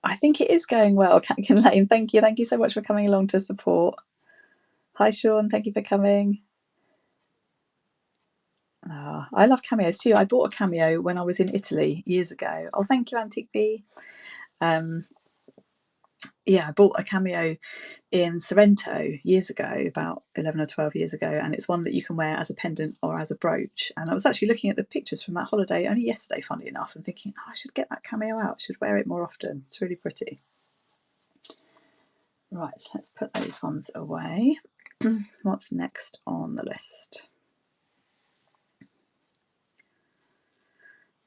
[SPEAKER 1] I think it is going well, Catkin Lane. Thank you. Thank you so much for coming along to support. Hi, Sean. Thank you for coming. Oh, I love Cameos too. I bought a Cameo when I was in Italy years ago. Oh, thank you, Antique Bee. Yeah, I bought a Cameo in Sorrento years ago, about 11 or 12 years ago, and it's one that you can wear as a pendant or as a brooch. And I was actually looking at the pictures from that holiday only yesterday, funnily enough, and thinking, oh, I should get that Cameo out. I should wear it more often. It's really pretty. Right, let's put those ones away. What's next on the list?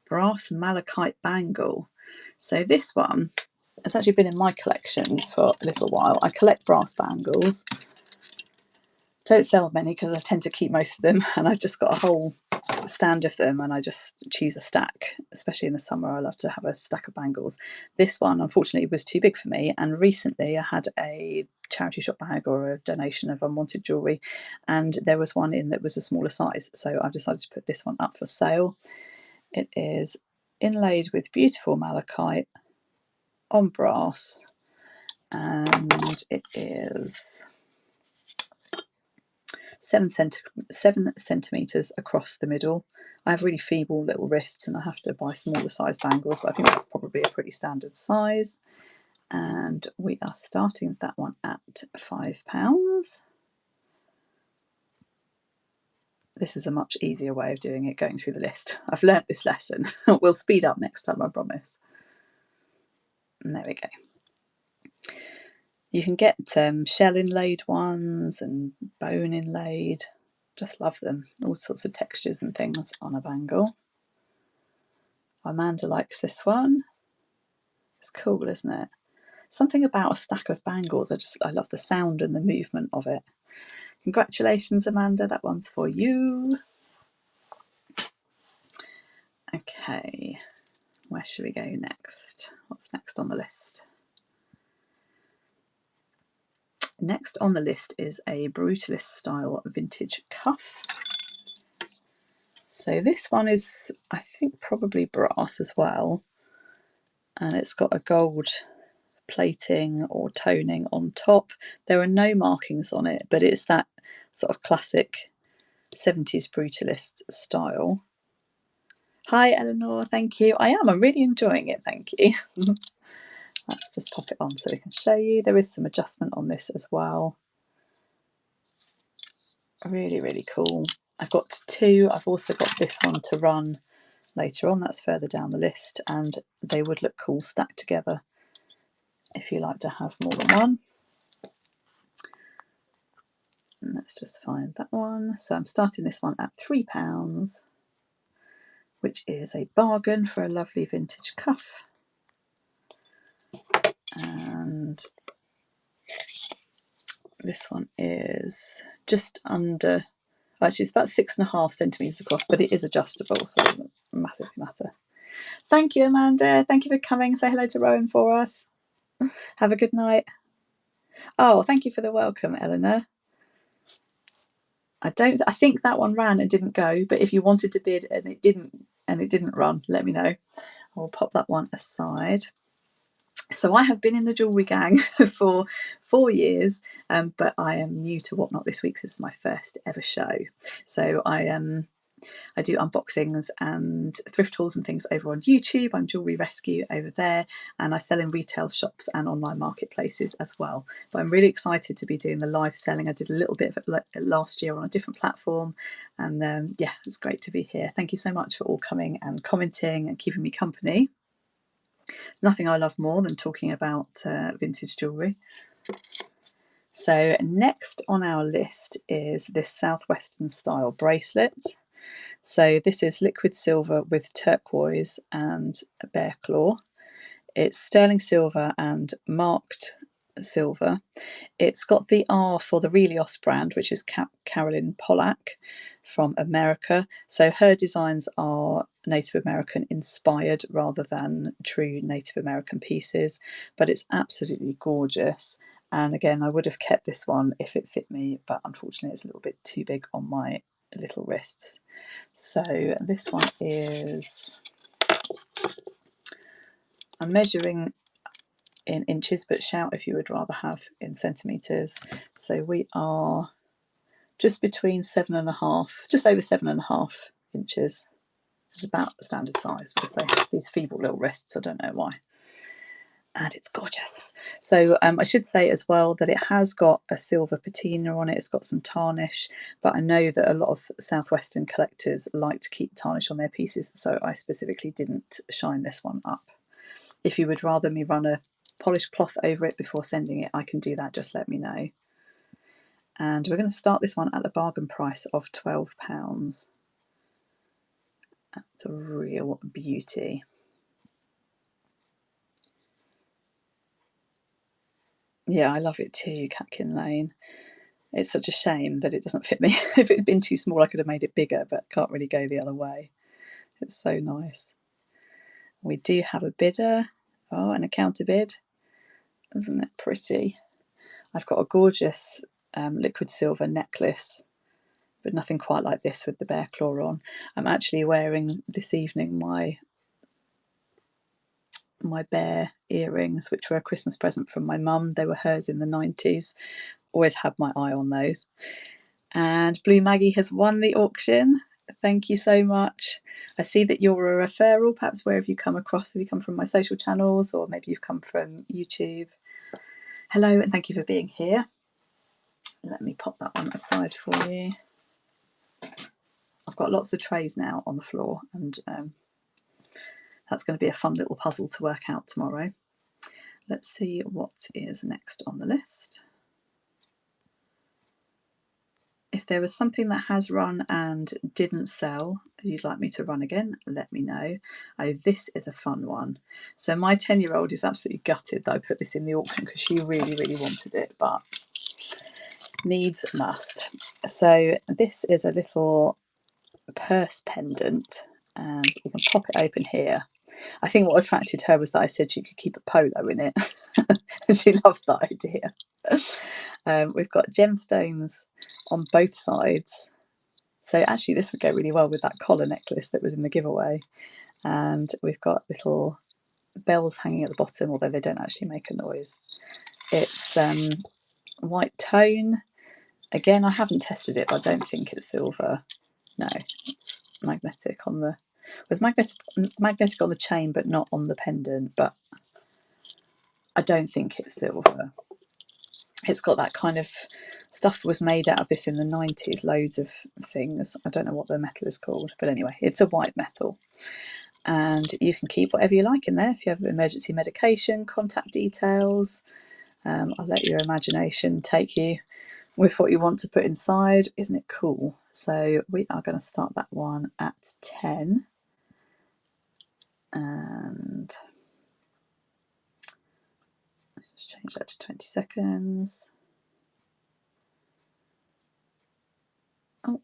[SPEAKER 1] Brass malachite bangle. So this one has actually been in my collection for a little while. I collect brass bangles. Don't sell many because I tend to keep most of them, and I've just got a whole stand of them, and I just choose a stack. Especially in the summer, I love to have a stack of bangles. This one unfortunately was too big for me, and recently I had a charity shop bag or a donation of unwanted jewellery, and there was one in that was a smaller size, so I've decided to put this one up for sale. It is inlaid with beautiful malachite on brass, and it is 7 centimetres across the middle. I have really feeble little wrists and I have to buy smaller size bangles, but I think that's probably a pretty standard size. And we are starting that one at £5. This is a much easier way of doing it, going through the list. I've learnt this lesson. We'll speed up next time, I promise. And there we go. You can get shell inlaid ones and bone inlaid. Just love them. All sorts of textures and things on a bangle. Amanda likes this one. It's cool, isn't it? Something about a stack of bangles. I love the sound and the movement of it. Congratulations, Amanda. That one's for you. Okay, where should we go next? What's next on the list? Next on the list is a brutalist style vintage cuff. So this one is, I think, probably brass as well, and it's got a gold plating or toning on top. There are no markings on it, but it's that sort of classic 70s brutalist style. Hi Eleanor, thank you. I'm really enjoying it, thank you. Let's just pop it on so we can show you. There is some adjustment on this as well. Really, really cool. I've got two. I've also got this one to run later on. That's further down the list, and they would look cool stacked together if you like to have more than one. And let's just find that one. So I'm starting this one at £3, which is a bargain for a lovely vintage cuff. And this one is just under, actually it's about 6.5 centimetres across, but it is adjustable, so it doesn't massively matter. Thank you, Amanda. Thank you for coming. Say hello to Rowan for us. Have a good night. Oh, thank you for the welcome, Eleanor. I think that one ran and didn't go, but if you wanted to bid and it didn't run, let me know. I'll pop that one aside. So I have been in the jewellery gang for 4 years, but I am new to Whatnot this week. This is my first ever show. So I do unboxings and thrift hauls and things over on YouTube. I'm Jewellery Rescue over there, and I sell in retail shops and online marketplaces as well. But I'm really excited to be doing the live selling. I did a little bit of it last year on a different platform, and yeah, it's great to be here. Thank you so much for all coming and commenting and keeping me company. There's nothing I love more than talking about vintage jewellery. So next on our list is this Southwestern style bracelet. So this is liquid silver with turquoise and a bear claw. It's sterling silver and marked silver. It's got the R for the Relios brand, which is Carolyn Pollack from America. So her designs are Native American inspired rather than true Native American pieces, but it's absolutely gorgeous. And again, I would have kept this one if it fit me, but unfortunately it's a little bit too big on my little wrists. So this one is, I'm measuring in inches, but shout if you would rather have in centimetres. So we are just between 7.5, just over 7.5 inches. It's about standard size because they have these feeble little wrists. I don't know why. And it's gorgeous. So I should say as well that it has got a silver patina on it. It's got some tarnish, but I know that a lot of Southwestern collectors like to keep tarnish on their pieces, so I specifically didn't shine this one up. If you would rather me run a polished cloth over it before sending it, I can do that, just let me know. And we're going to start this one at the bargain price of £12. That's a real beauty. Yeah, I love it too, Catkin Lane. It's such a shame that it doesn't fit me. If it had been too small, I could have made it bigger, but can't really go the other way. It's so nice. We do have a bidder. Oh, and a counter bid. Isn't it pretty? I've got a gorgeous liquid silver necklace, but nothing quite like this with the bear claw on. I'm actually wearing this evening my bear earrings, which were a Christmas present from my mum. They were hers in the 90s. Always had my eye on those. And Blue Maggie has won the auction. Thank you so much. I see that you're a referral. Perhaps where have you come across? Have you come from my social channels, or maybe you've come from YouTube? Hello, and thank you for being here. Let me pop that one aside for you. I've got lots of trays now on the floor, and that's going to be a fun little puzzle to work out tomorrow. Let's see what is next on the list. If there was something that has run and didn't sell, you'd like me to run again, let me know. Oh, this is a fun one. So my 10-year-old is absolutely gutted that I put this in the auction because she really, really wanted it, but needs must. So this is a little purse pendant, and we can pop it open here. I think what attracted her was that I said she could keep a polo in it. She loved that idea. We've got gemstones on both sides. So actually this would go really well with that collar necklace that was in the giveaway. And we've got little bells hanging at the bottom, although they don't actually make a noise. It's white tone. Again, I haven't tested it, but I don't think it's silver. No, it's magnetic on the... It was magnetic on the chain, but not on the pendant. But I don't think it's silver. It's got that kind of stuff was made out of this in the 90s, loads of things. I don't know what the metal is called, but anyway, it's a white metal. And you can keep whatever you like in there. If you have emergency medication, contact details, I'll let your imagination take you with what you want to put inside. Isn't it cool? So we are going to start that one at 10. And let's change that to 20 seconds. Oh,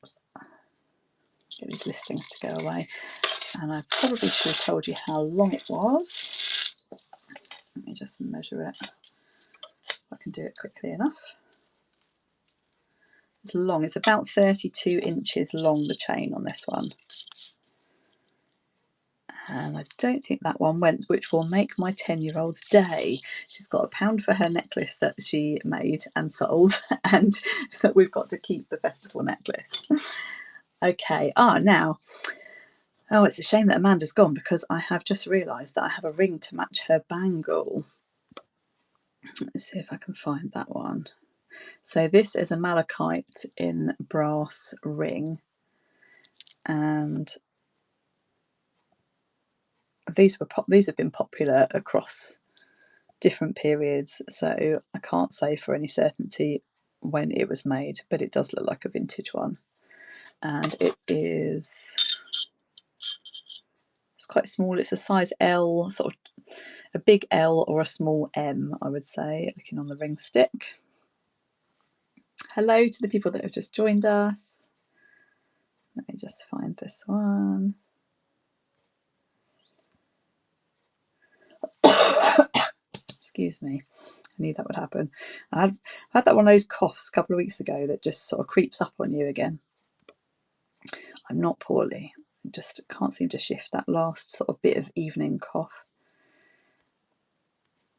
[SPEAKER 1] get these listings to go away. And I probably should have told you how long it was. Let me just measure it. If I can do it quickly enough. It's long. It's about 32 inches long, the chain on this one. And I don't think that one went, which will make my 10-year-old's day. She's got £1 for her necklace that she made and sold, and that we've got to keep the festival necklace. Okay, now, oh, it's a shame that Amanda's gone because I have just realised that I have a ring to match her bangle. Let's see if I can find that one. So this is a malachite in brass ring, and these have been popular across different periods, so I can't say for any certainty when it was made, but it does look like a vintage one. And it's quite small. It's a size L, sort of a big L or a small M, I would say, looking on the ring stick. Hello to the people that have just joined us. Let me just find this one. Excuse me, I knew that would happen. I had that one of those coughs a couple of weeks ago that just sort of creeps up on you again. I'm not poorly, I just can't seem to shift that last sort of bit of evening cough.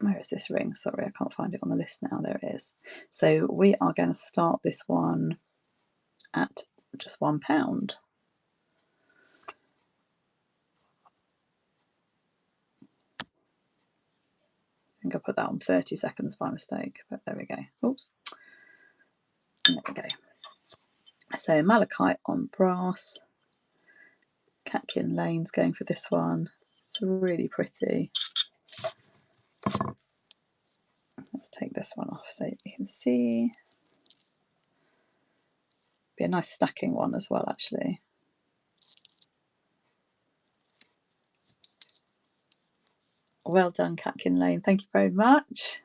[SPEAKER 1] where is this ring? Sorry, I can't find it on the list now. There it is. So we are going to start this one at just £1. I think I put that on 30 seconds by mistake, but there we go. Oops. And there we go. So malachite on brass. Catkin Lane's going for this one. It's really pretty. Let's take this one off so you can see. Be a nice stacking one as well, actually. Well done, Catkin Lane. Thank you very much.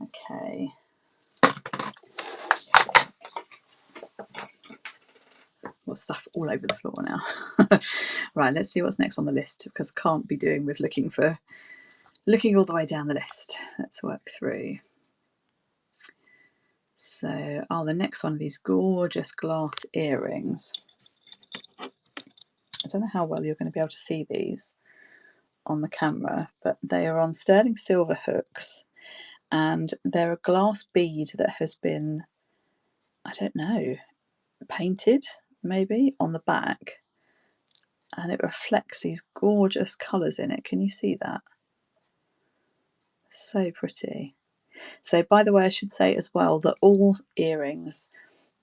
[SPEAKER 1] Okay. Got stuff all over the floor now. Right, let's see what's next on the list, because I can't be doing with looking all the way down the list. Let's work through. So, the next one of these gorgeous glass earrings. I don't know how well you're going to be able to see these on the camera, but they are on sterling silver hooks, and they're a glass bead that has been, I don't know, painted maybe on the back, and it reflects these gorgeous colours in it. Can you see that? So pretty. So, by the way, I should say as well that all earrings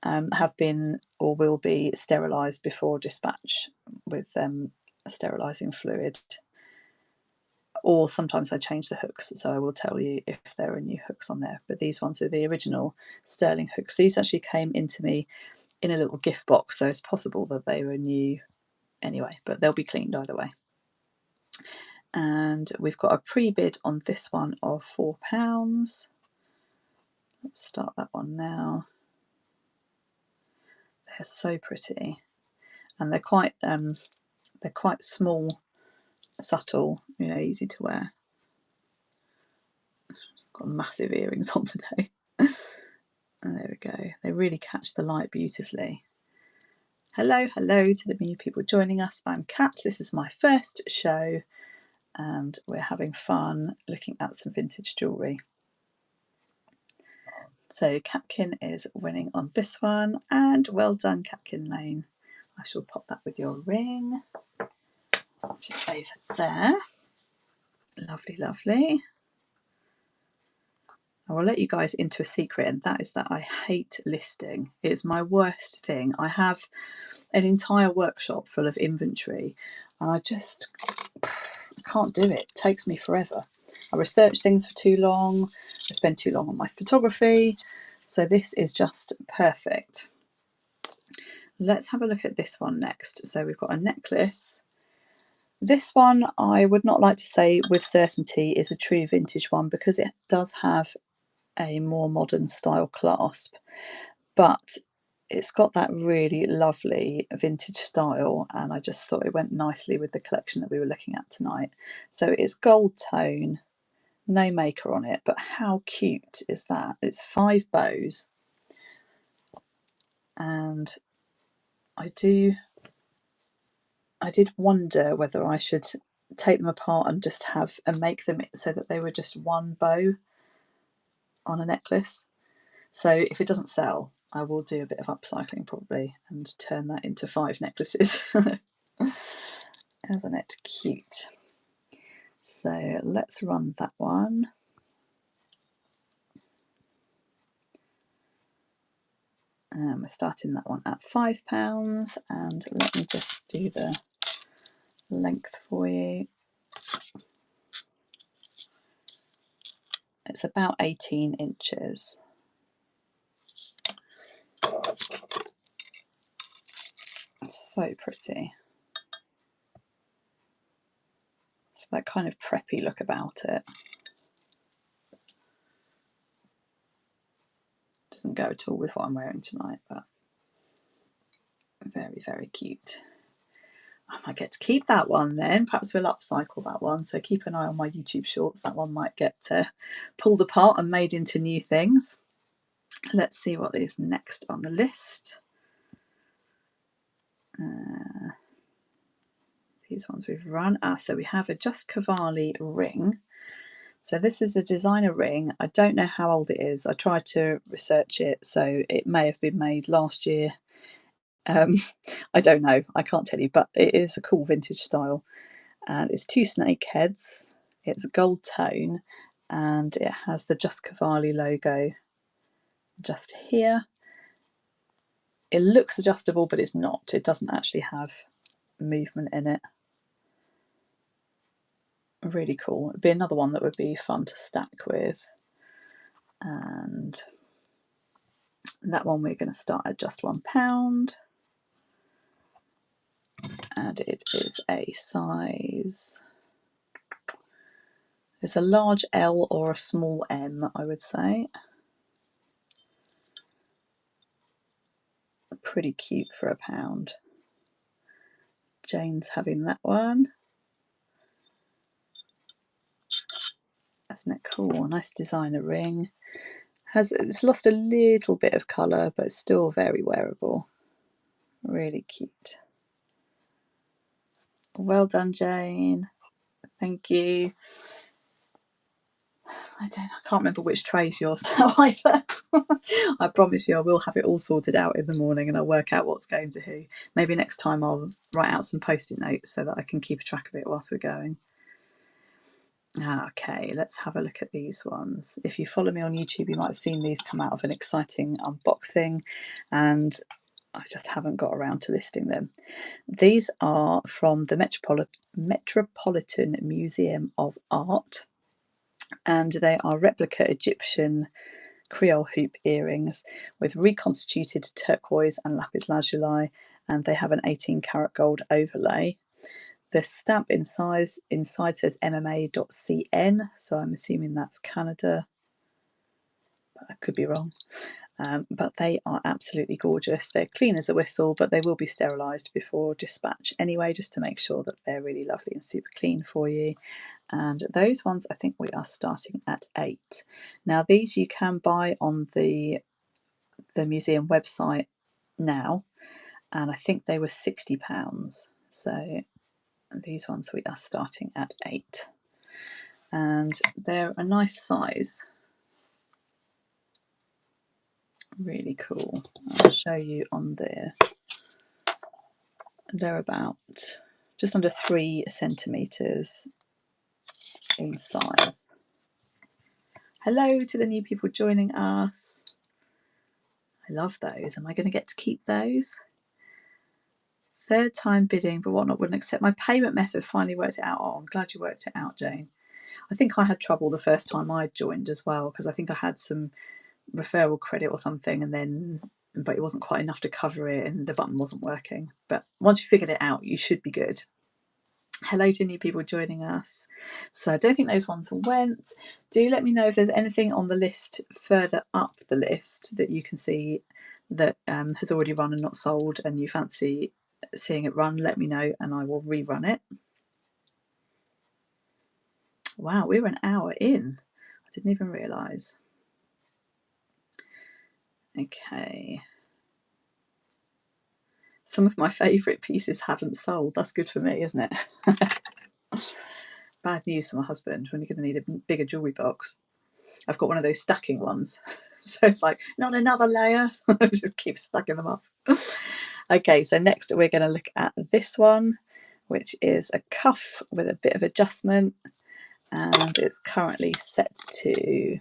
[SPEAKER 1] have been or will be sterilised before dispatch with sterilising fluid. Or sometimes I change the hooks, so I will tell you if there are new hooks on there. But these ones are the original sterling hooks. These actually came into me in a little gift box, so it's possible that they were new anyway, but they'll be cleaned either way. And we've got a pre-bid on this one of £4. Let's start that one now. They're so pretty, and they're quite small, subtle, easy to wear. Got massive earrings on today. And there we go. They really catch the light beautifully. Hello to the new people joining us. I'm Kat. This is my first show, and we're having fun looking at some vintage jewellery. So Catkin is winning on this one, and well done, Catkin Lane. I shall pop that with your ring, which is over there. Lovely, lovely. I will let you guys into a secret, and that is that I hate listing. It's my worst thing. I have an entire workshop full of inventory, and I just can't do it. It takes me forever. I research things for too long. I spend too long on my photography. So this is just perfect. Let's have a look at this one next. So we've got a necklace. This one I would not like to say with certainty is a true vintage one, because it does have a more modern style clasp, but it's got that really lovely vintage style, and I just thought it went nicely with the collection that we were looking at tonight. So it's gold tone, no maker on it, but how cute is that? It's 5 bows, and I did wonder whether I should take them apart and just make them so that they were just 1 bow on a necklace. So if it doesn't sell, I will do a bit of upcycling probably and turn that into 5 necklaces. Isn't it cute? So let's run that one. We're starting that one at £5, and let me just do the length for you. It's about 18 inches. So pretty. It's that kind of preppy look about it. Doesn't go at all with what I'm wearing tonight, but very, very cute. I might get to keep that one then. Perhaps we'll upcycle that one. So keep an eye on my YouTube shorts. That one might get pulled apart and made into new things. Let's see what is next on the list. These ones we've run. So we have a Just Cavalli ring. So this is a designer ring. I don't know how old it is. I tried to research it, so it may have been made last year. Um, I don't know. I can't tell you, but it is a cool vintage style. And it's 2 snake heads. It's a gold tone, and it has the Just Cavalli logo just here. It looks adjustable, but it's not. It doesn't actually have movement in it. Really cool. It'd be another one that would be fun to stack with. And that one we're going to start at just £1. And it is a size, it's a large L or a small M, I would say. Pretty cute for £1. Jane's having that one. Isn't it cool? Nice designer ring. It's lost a little bit of colour, but it's still very wearable. Really cute. Well done, Jane. Thank you. I can't remember which tray's yours now either. I promise you I will have it all sorted out in the morning and I'll work out what's going to who. Maybe next time I'll write out some post-it notes so that I can keep a track of it whilst we're going. Okay, let's have a look at these ones. If you follow me on YouTube, you might have seen these come out of an exciting unboxing, and I just haven't got around to listing them. These are from the Metropolitan Museum of Art, and they are replica Egyptian Creole hoop earrings with reconstituted turquoise and lapis lazuli, and they have an 18-karat gold overlay. The stamp inside says MMA.cn, so I'm assuming that's Canada. I could be wrong. But they are absolutely gorgeous. They're clean as a whistle, but they will be sterilised before dispatch anyway, just to make sure that they're really lovely and super clean for you. And those ones, I think we are starting at £8. Now these you can buy on the museum website now, and I think they were £60. So these ones we are starting at £8, and they're a nice size. Really cool. I'll show you on there. They're about just under 3 centimetres in size. Hello to the new people joining us. I love those. Am I going to get to keep those? Third time bidding, but whatnot wouldn't accept my payment method. Finally worked it out. Oh, I'm glad you worked it out, Jane. I think I had trouble the first time I joined as well, because I think I had some referral credit or something, but it wasn't quite enough to cover it and the button wasn't working. But once you figured it out, you should be good. Hello to new people joining us. So I don't think those ones went. Do let me know if there's anything on the list further up the list that you can see that has already run and not sold, and you fancy seeing it run. Let me know and I will rerun it. Wow, we're an hour in. I didn't even realise. Okay. Some of my favourite pieces haven't sold. That's good for me, isn't it? Bad news for my husband, when you're going to need a bigger jewellery box. I've got one of those stacking ones. So it's like, not another layer. Just keep stacking them up. Okay, so next we're going to look at this one, which is a cuff with a bit of adjustment. And it's currently set to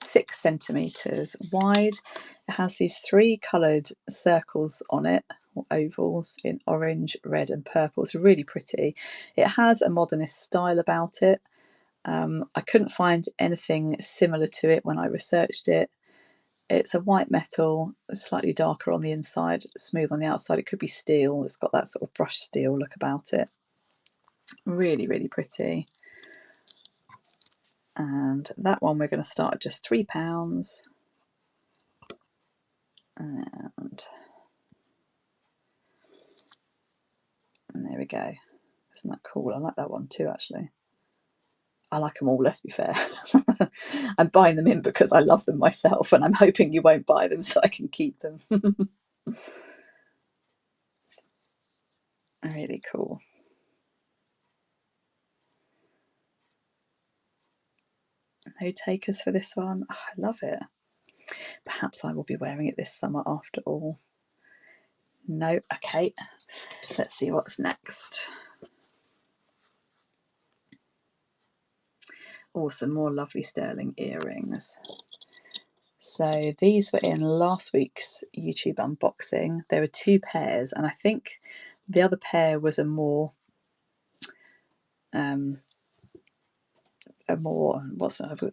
[SPEAKER 1] 6 centimetres wide. It has these 3 coloured circles on it, or ovals, in orange, red and purple. It's really pretty. It has a modernist style about it. I couldn't find anything similar to it when I researched it. It's a white metal, slightly darker on the inside, smooth on the outside. It could be steel. It's got that sort of brushed steel look about it. Really, really pretty. And that one we're going to start at just £3. And there we go. Isn't that cool? I like that one too, actually. I like them all, let's be fair. I'm buying them in because I love them myself, and I'm hoping you won't buy them so I can keep them. Really cool. No takers for this one. Oh, I love it. Perhaps I will be wearing it this summer after all. No, okay. Let's see what's next. Oh, some more lovely sterling earrings. So these were in last week's YouTube unboxing. There were 2 pairs, and I think the other pair was a more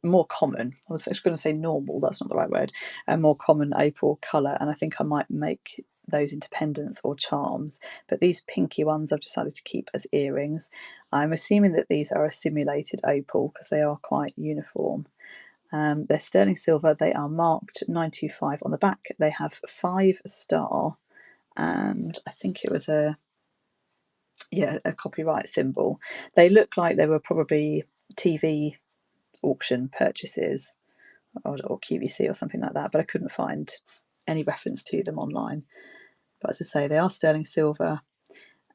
[SPEAKER 1] more common. I was actually going to say normal, that's not the right word. A more common opal colour, and I think I might make those into pendants or charms. But these pinky ones I've decided to keep as earrings. I'm assuming that these are a simulated opal because they are quite uniform. They're sterling silver. They are marked 925 on the back. They have 5-star, and I think it was a copyright symbol. They look like they were probably TV auction purchases or QVC or something like that, but I couldn't find any reference to them online. But as I say, they are sterling silver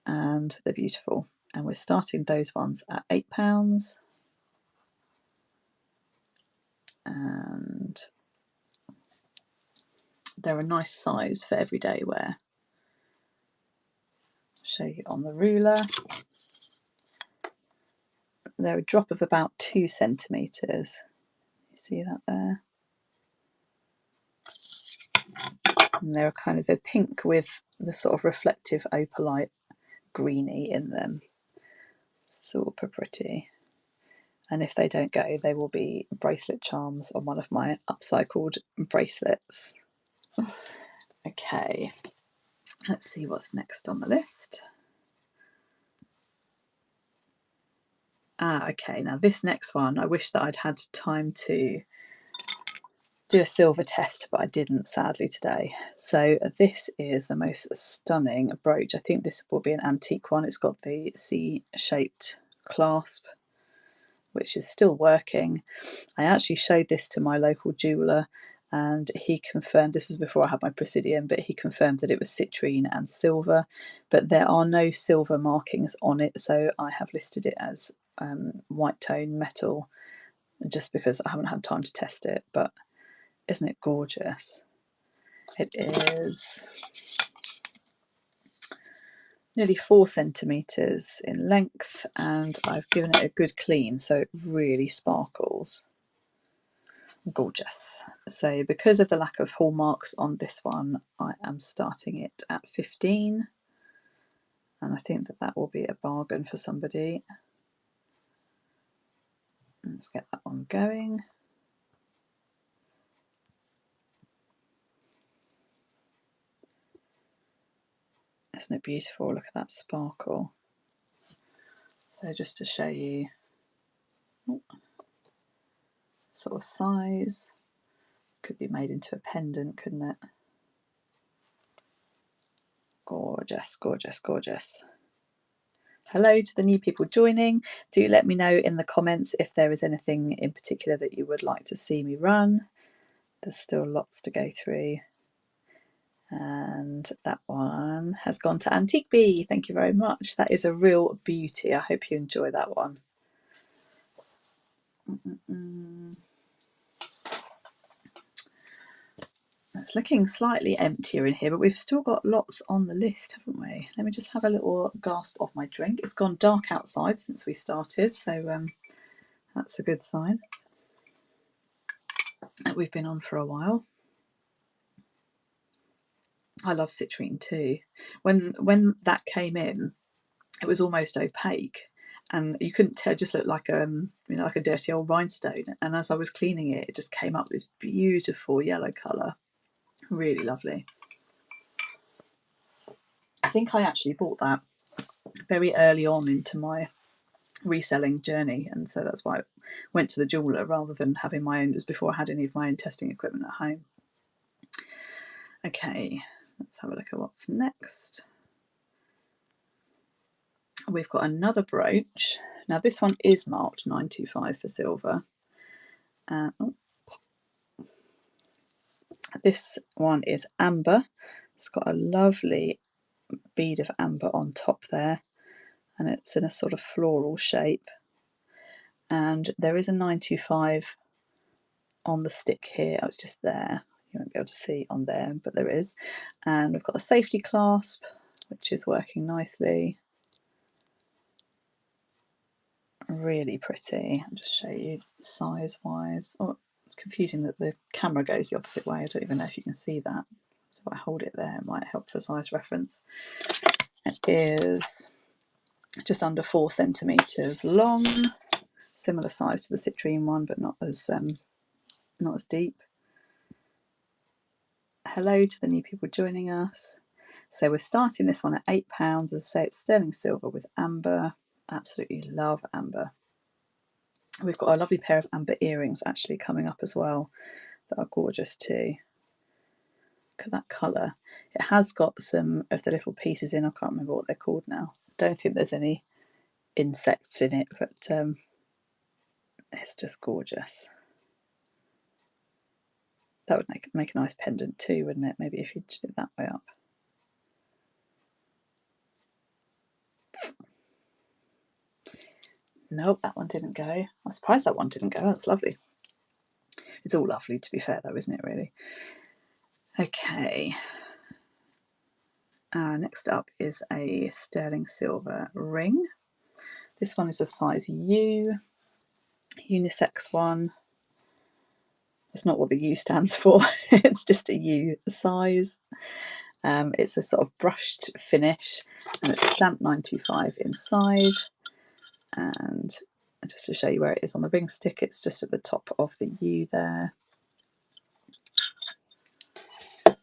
[SPEAKER 1] and they're beautiful. And we're starting those ones at £8. And they're a nice size for everyday wear. I'll show you on the ruler. They're a drop of about 2 centimetres. You see that there? And they're kind of the pink with the sort of reflective opalite greeny in them. Super pretty. And if they don't go, they will be bracelet charms on one of my upcycled bracelets. Okay, let's see what's next on the list. Okay, now this next one, I wish that I'd had time to do a silver test, but I didn't, sadly, today. So this is the most stunning brooch. I think this will be an antique one. It's got the C-shaped clasp, which is still working. I actually showed this to my local jeweller and he confirmed, this was before I had my Presidium, but he confirmed that it was citrine and silver, but there are no silver markings on it, so I have listed it as white tone metal just because I haven't had time to test it. But isn't it gorgeous? It is nearly 4 centimetres in length and I've given it a good clean, so it really sparkles. Gorgeous. So because of the lack of hallmarks on this one, I am starting it at 15, and I think that that will be a bargain for somebody. Let's get that one going. Isn't it beautiful? Look at that sparkle. So just to show you sort of size, could be made into a pendant, couldn't it? Gorgeous, gorgeous, gorgeous. Hello to the new people joining. Do let me know in the comments if there is anything in particular that you would like to see me run. There's still lots to go through. And that one has gone to Antique Bee. Thank you very much. That is a real beauty. I hope you enjoy that one. It's looking slightly emptier in here, but we've still got lots on the list, haven't we? Let me just have a little gasp of my drink. It's gone dark outside since we started, so that's a good sign that we've been on for a while. I love citrine too. When that came in, it was almost opaque, and you couldn't tell. It just looked like like a dirty old rhinestone. And as I was cleaning it, it just came up this beautiful yellow colour. Really lovely. I think I actually bought that very early on into my reselling journey, and so that's why I went to the jeweller rather than having my own. It was before I had any of my own testing equipment at home. Okay, let's have a look at what's next. We've got another brooch. Now this one is marked 925 for silver. This one is amber. It's got a lovely bead of amber on top there, and it's in a sort of floral shape. And there is a 925 on the stick here. Oh, it's just there. You won't be able to see on there, but there is. And we've got a safety clasp, which is working nicely. Really pretty. I'll just show you size wise. Oh, it's confusing that the camera goes the opposite way. I don't even know if you can see that. So if I hold it there, it might help for size reference. It is just under 4 centimetres long, similar size to the citrine one, but not as deep. Hello to the new people joining us. So we're starting this one at £8. As I say, it's sterling silver with amber. Absolutely love amber. We've got a lovely pair of amber earrings actually coming up as well that are gorgeous too. Look at that colour. It has got some of the little pieces in. I can't remember what they're called now. I don't think there's any insects in it, but it's just gorgeous. That would make a nice pendant too, wouldn't it? Maybe if you did it that way up. Nope, that one didn't go. I'm surprised that one didn't go. That's lovely. It's all lovely, to be fair, though, isn't it, really? Okay. Next up is a sterling silver ring. This one is a size U, unisex one. It's not what the U stands for. It's just a U size. It's a sort of brushed finish, and it's stamped 925 inside. And just to show you where it is on the ring stick, it's just at the top of the U there. Are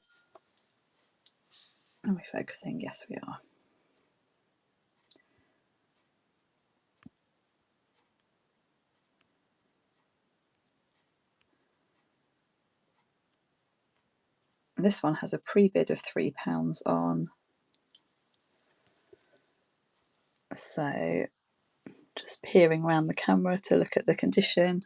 [SPEAKER 1] we focusing? Yes, we are. This one has a pre-bid of £3 on. So just peering around the camera to look at the condition.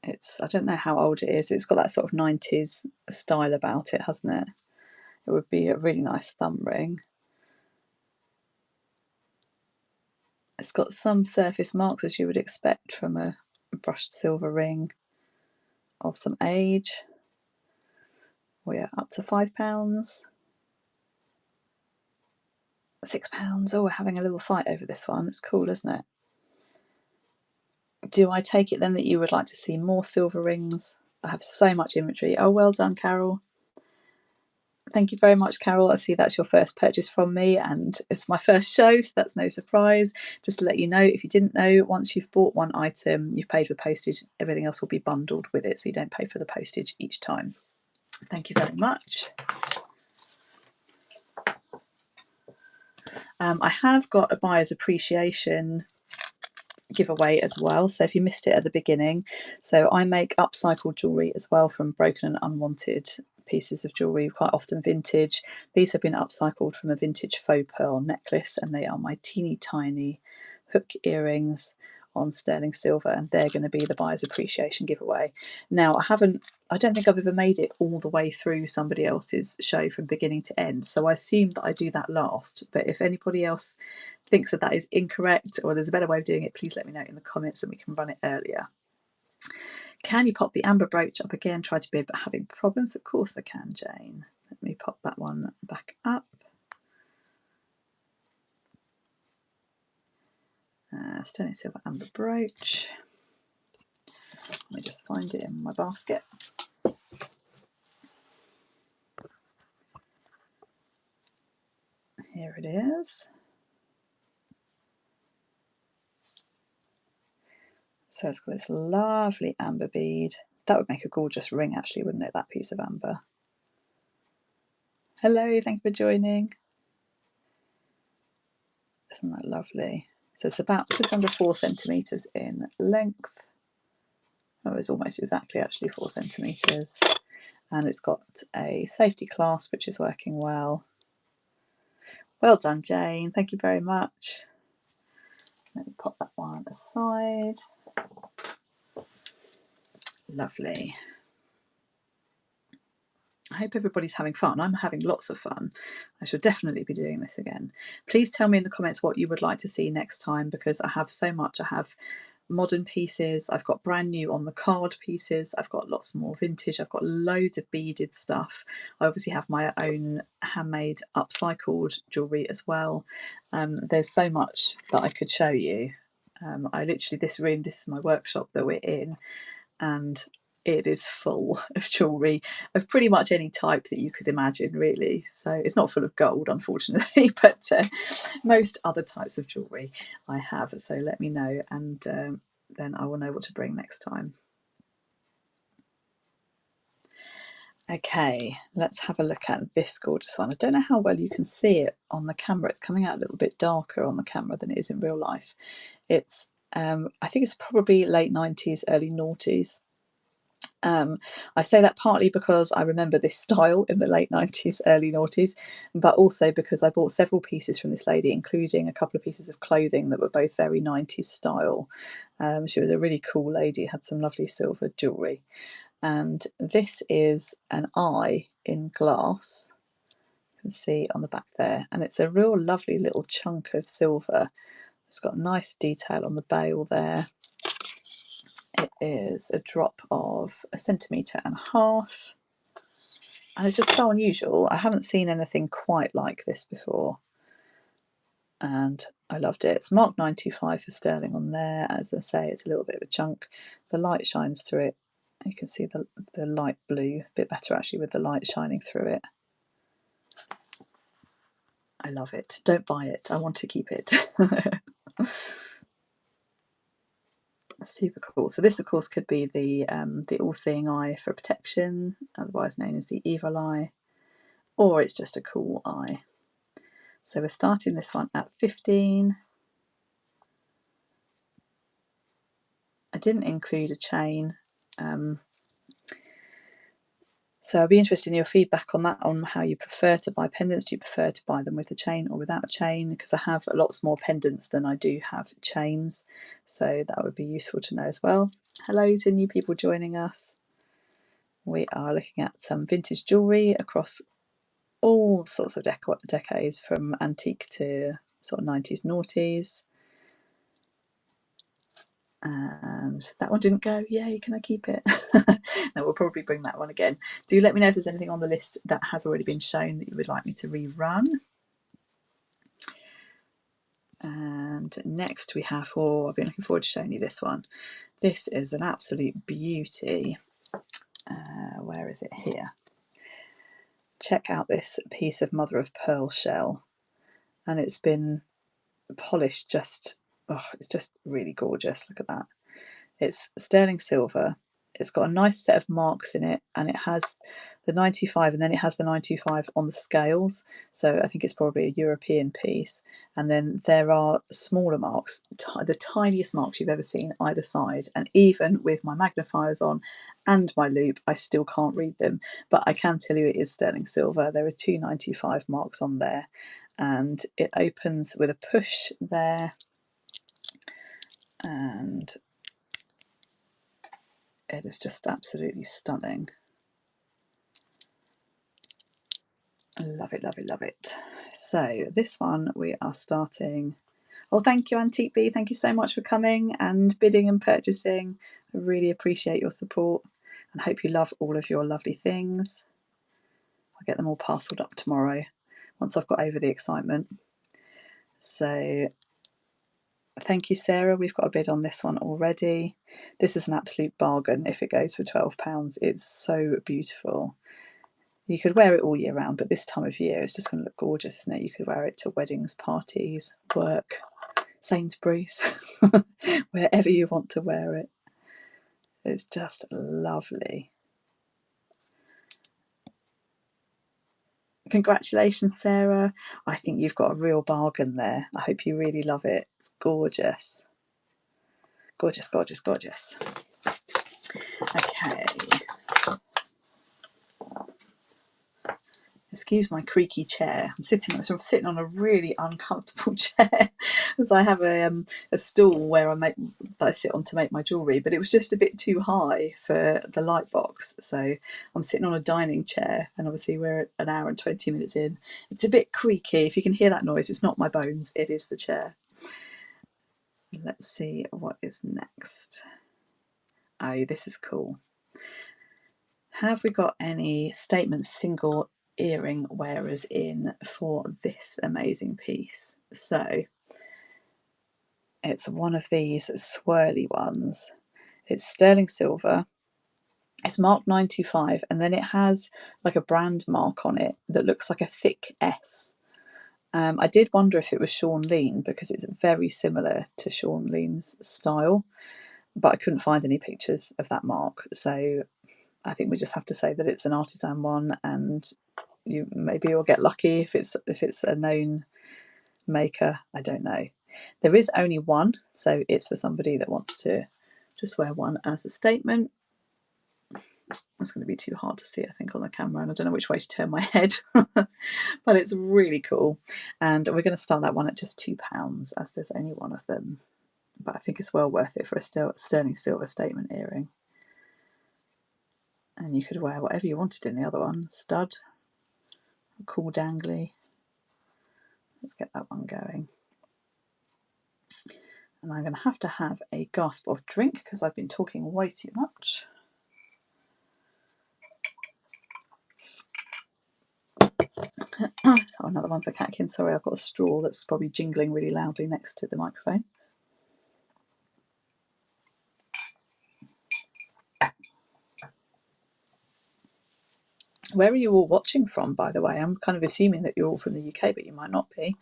[SPEAKER 1] I don't know how old it is. It's got that sort of 90s style about it, hasn't it? It would be a really nice thumb ring. It's got some surface marks, as you would expect from a brushed silver ring of some age. We're up to £5. £6. Oh, we're having a little fight over this one. It's cool, isn't it? Do I take it then that you would like to see more silver rings? I have so much inventory. Oh, well done, Carol. Thank you very much, Carol. I see that's your first purchase from me, and it's my first show, so that's no surprise. Just to let you know, if you didn't know, once you've bought one item, you've paid for postage, everything else will be bundled with it, so you don't pay for the postage each time. Thank you very much. I have got a buyer's appreciation giveaway as well, so if you missed it at the beginning, so I make upcycled jewellery as well from broken and unwanted pieces of jewellery, quite often vintage. These have been upcycled from a vintage faux pearl necklace, and they are my teeny tiny hook earrings on sterling silver, and they're going to be the buyer's appreciation giveaway. Now, I don't think I've ever made it all the way through somebody else's show from beginning to end, so I assume that I do that last. But if anybody else thinks that is incorrect, or there's a better way of doing it, please let me know in the comments and we can run it earlier. Can you pop the amber brooch up again? Try to be, but having problems. Of course I can, Jane. Let me pop that one back up. Sterling silver amber brooch. Let me just find it in my basket. Here it is. So it's got this lovely amber bead. That would make a gorgeous ring, actually, wouldn't it? That piece of amber. Hello, thank you for joining. Isn't that lovely? So it's about just under 4 centimetres in length. Oh, it's almost exactly actually 4 centimetres. And it's got a safety clasp, which is working well. Well done, Jane. Thank you very much. Let me pop that one aside. Lovely. I hope everybody's having fun. I'm having lots of fun. I shall definitely be doing this again. Please tell me in the comments what you would like to see next time, because I have so much. I have modern pieces, I've got brand new on the card pieces, I've got lots more vintage, I've got loads of beaded stuff. I obviously have my own handmade upcycled jewellery as well. There's so much that I could show you. I literally, this room, this is my workshop that we're in, and it is full of jewellery of pretty much any type that you could imagine, really. So it's not full of gold, unfortunately, but most other types of jewellery I have. So let me know, and then I will know what to bring next time. Okay, let's have a look at this gorgeous one. I don't know how well you can see it on the camera. It's coming out a little bit darker on the camera than it is in real life. It's I think it's probably late 90s, early noughties. I say that partly because I remember this style in the late 90s, early noughties, but also because I bought several pieces from this lady, including a couple of pieces of clothing that were both very 90s style. She was a really cool lady, had some lovely silver jewellery. And this is an eye in glass, you can see on the back there, and it's a real lovely little chunk of silver. It's got nice detail on the bail there. It is a drop of 1.5 centimetres, and it's just so unusual. I haven't seen anything quite like this before, and I loved it. It's marked 925 for sterling on there. As I say, it's a little bit of a chunk. The light shines through it. You can see the light blue a bit better actually with the light shining through it. I love it. Don't buy it. I want to keep it. Super cool. So this, of course, could be the all-seeing eye for protection, otherwise known as the evil eye, or it's just a cool eye. So we're starting this one at 15. I didn't include a chain, so I'd be interested in your feedback on that, on how you prefer to buy pendants. Do you prefer to buy them with a chain or without a chain? Because I have lots more pendants than I do have chains, so that would be useful to know as well. Hello to new people joining us. We are looking at some vintage jewellery across all sorts of decades, from antique to sort of 90s, noughties. And that one didn't go. Yay, can I keep it? No, we'll probably bring that one again. Do let me know if there's anything on the list that has already been shown that you would like me to rerun. And next we have, oh, I've been looking forward to showing you this one. This is an absolute beauty. Where is it? Here. Check out this piece of mother of pearl shell, and it's been polished just, oh, it's just really gorgeous. Look at that. It's sterling silver. It's got a nice set of marks in it, and it has the 95, and then it has the 925 on the scales. So I think it's probably a European piece. And then there are smaller marks, the tiniest marks you've ever seen either side. And even with my magnifiers on and my loupe, I still can't read them. But I can tell you it is sterling silver. There are 295 marks on there, and it opens with a push there, and it is just absolutely stunning. I love it, love it, love it. So this one we are starting. Oh, thank you, Antique Bee. Thank you so much for coming and bidding and purchasing. I really appreciate your support and hope you love all of your lovely things. I'll get them all parcelled up tomorrow once I've got over the excitement. So thank you, Sarah. We've got a bid on this one already. This is an absolute bargain if it goes for £12. It's so beautiful. You could wear it all year round, but this time of year it's just going to look gorgeous, isn't it? You could wear it to weddings, parties, work, Sainsbury's, wherever you want to wear it. It's just lovely. Congratulations, Sarah. I think you've got a real bargain there. I hope you really love it. It's gorgeous. Gorgeous, gorgeous, gorgeous. Okay. Excuse my creaky chair. I'm sort of sitting on a really uncomfortable chair, as I have a stool where that I sit on to make my jewellery, but it was just a bit too high for the light box, so I'm sitting on a dining chair, and obviously we're an hour and 20 minutes in. It's a bit creaky. If you can hear that noise, it's not my bones, it is the chair. Let's see what is next. Oh, this is cool. Have we got any statement single earring wearers in for this amazing piece? So it's one of these swirly ones. It's sterling silver. It's marked 925, and then it has like a brand mark on it that looks like a thick S. I did wonder if it was Sean Lean because it's very similar to Sean Lean's style, but I couldn't find any pictures of that mark. So I think we just have to say that it's an artisan one, and maybe you'll get lucky if it's a known maker. I don't know. There is only one, so it's for somebody that wants to just wear one as a statement. It's going to be too hard to see, I think, on the camera, and I don't know which way to turn my head, but it's really cool. And we're going to start that one at just £2, as there's only one of them. But I think it's well worth it for a sterling silver statement earring. And you could wear whatever you wanted in the other one. Stud, cool dangly. Let's get that one going. And I'm going to have a gasp of drink because I've been talking way too much. Oh, another one for Catkin. Sorry, I've got a straw that's probably jingling really loudly next to the microphone. Where are you all watching from, by the way? I'm kind of assuming that you're all from the UK, but you might not be.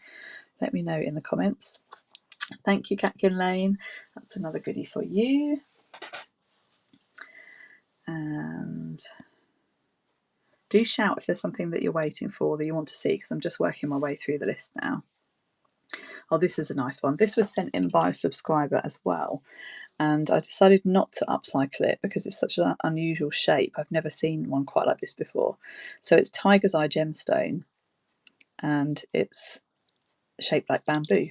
[SPEAKER 1] Let me know in the comments. Thank you, Catkin Lane. That's another goodie for you. And do shout if there's something that you're waiting for that you want to see, because I'm just working my way through the list now. Oh, this is a nice one. This was sent in by a subscriber as well, and I decided not to upcycle it because it's such an unusual shape. I've never seen one quite like this before. So it's Tiger's Eye gemstone, and it's shaped like bamboo.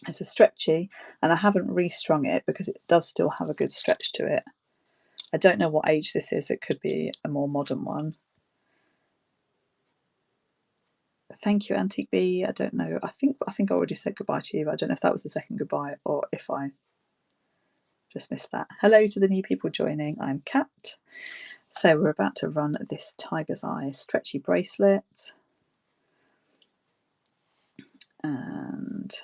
[SPEAKER 1] It's a stretchy, and I haven't restrung it because it does still have a good stretch to it. I don't know what age this is. It could be a more modern one. Thank you, Antique Bee. I don't know. I think I already said goodbye to you, but I don't know if that was the second goodbye or if I just missed that. Hello to the new people joining. I'm Kat. So we're about to run this Tiger's Eye stretchy bracelet. And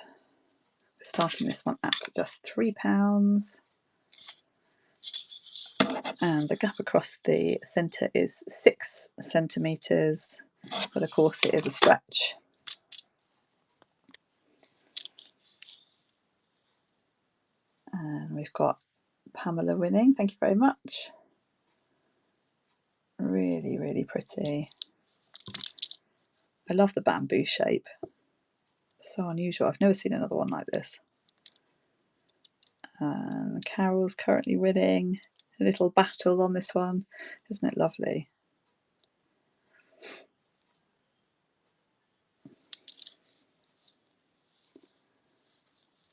[SPEAKER 1] we're starting this one at just £3. And the gap across the centre is 6 centimetres, but of course it is a stretch. And we've got Pamela winning. Thank you very much. Really, really pretty. I love the bamboo shape. So unusual. I've never seen another one like this. And Carol's currently winning. A little battle on this one. Isn't it lovely?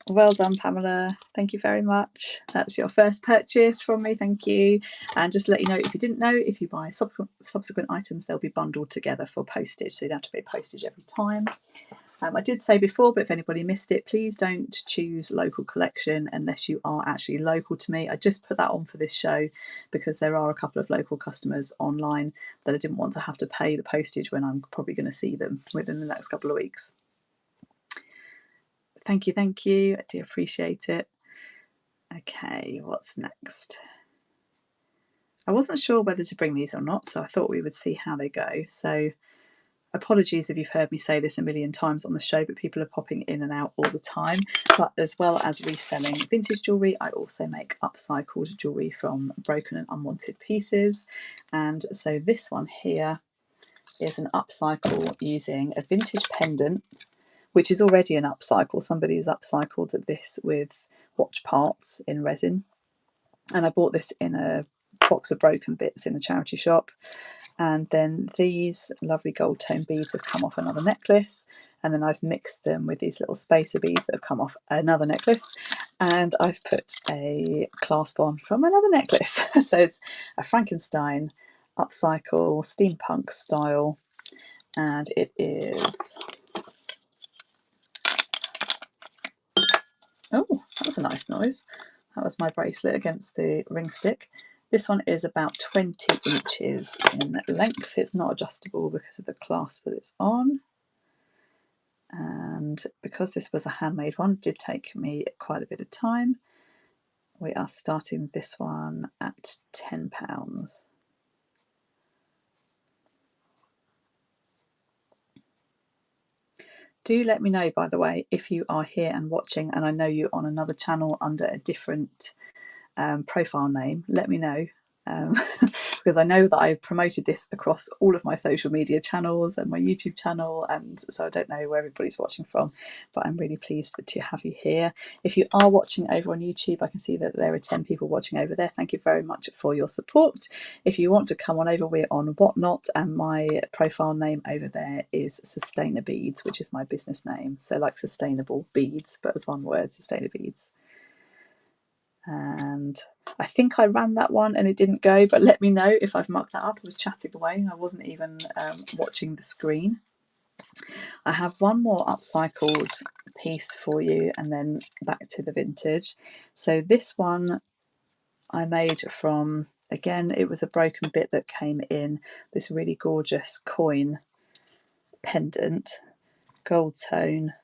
[SPEAKER 1] Well done, Pamela. Thank you very much. That's your first purchase from me. Thank you. And just to let you know, if you didn't know, if you buy subsequent items, they'll be bundled together for postage. So you don't have to pay postage every time. I did say before, but if anybody missed it, please don't choose local collection unless you are actually local to me. I just put that on for this show because there are a couple of local customers online that I didn't want to have to pay the postage when I'm probably going to see them within the next couple of weeks. Thank you, thank you. I do appreciate it. Okay, what's next? I wasn't sure whether to bring these or not, so I thought we would see how they go. So apologies if you've heard me say this a million times on the show, but people are popping in and out all the time. But as well as reselling vintage jewellery, I also make upcycled jewellery from broken and unwanted pieces. And so this one here is an upcycle using a vintage pendant, which is already an upcycle. Somebody has upcycled this with watch parts in resin. And I bought this in a box of broken bits in a charity shop. And then these lovely gold tone beads have come off another necklace. And then I've mixed them with these little spacer beads that have come off another necklace. And I've put a clasp on from another necklace. So it's a Frankenstein upcycle, steampunk style. And it is Oh, that was a nice noise. That was my bracelet against the ring stick. This one is about 20 inches in length. It's not adjustable because of the clasp that it's on. And because this was a handmade one, it did take me quite a bit of time. We are starting this one at £10. Do let me know, by the way, if you are here and watching and I know you're on another channel under a different profile name. Let me know, because I know that I've promoted this across all of my social media channels and my YouTube channel, and so I don't know where everybody's watching from, but I'm really pleased to have you here. If you are watching over on YouTube, I can see that there are 10 people watching over there. Thank you very much for your support. If you want to come on over, we're on Whatnot, and my profile name over there is Sustainer Beads, which is my business name. So like sustainable beads, but as one word, Sustainer Beads. And I think I ran that one and it didn't go, but let me know if I've mucked that up. I was chatting away, I wasn't even watching the screen. I have one more upcycled piece for you and then back to the vintage. So this one I made from, again, it was a broken bit that came in this really gorgeous coin pendant, gold tone,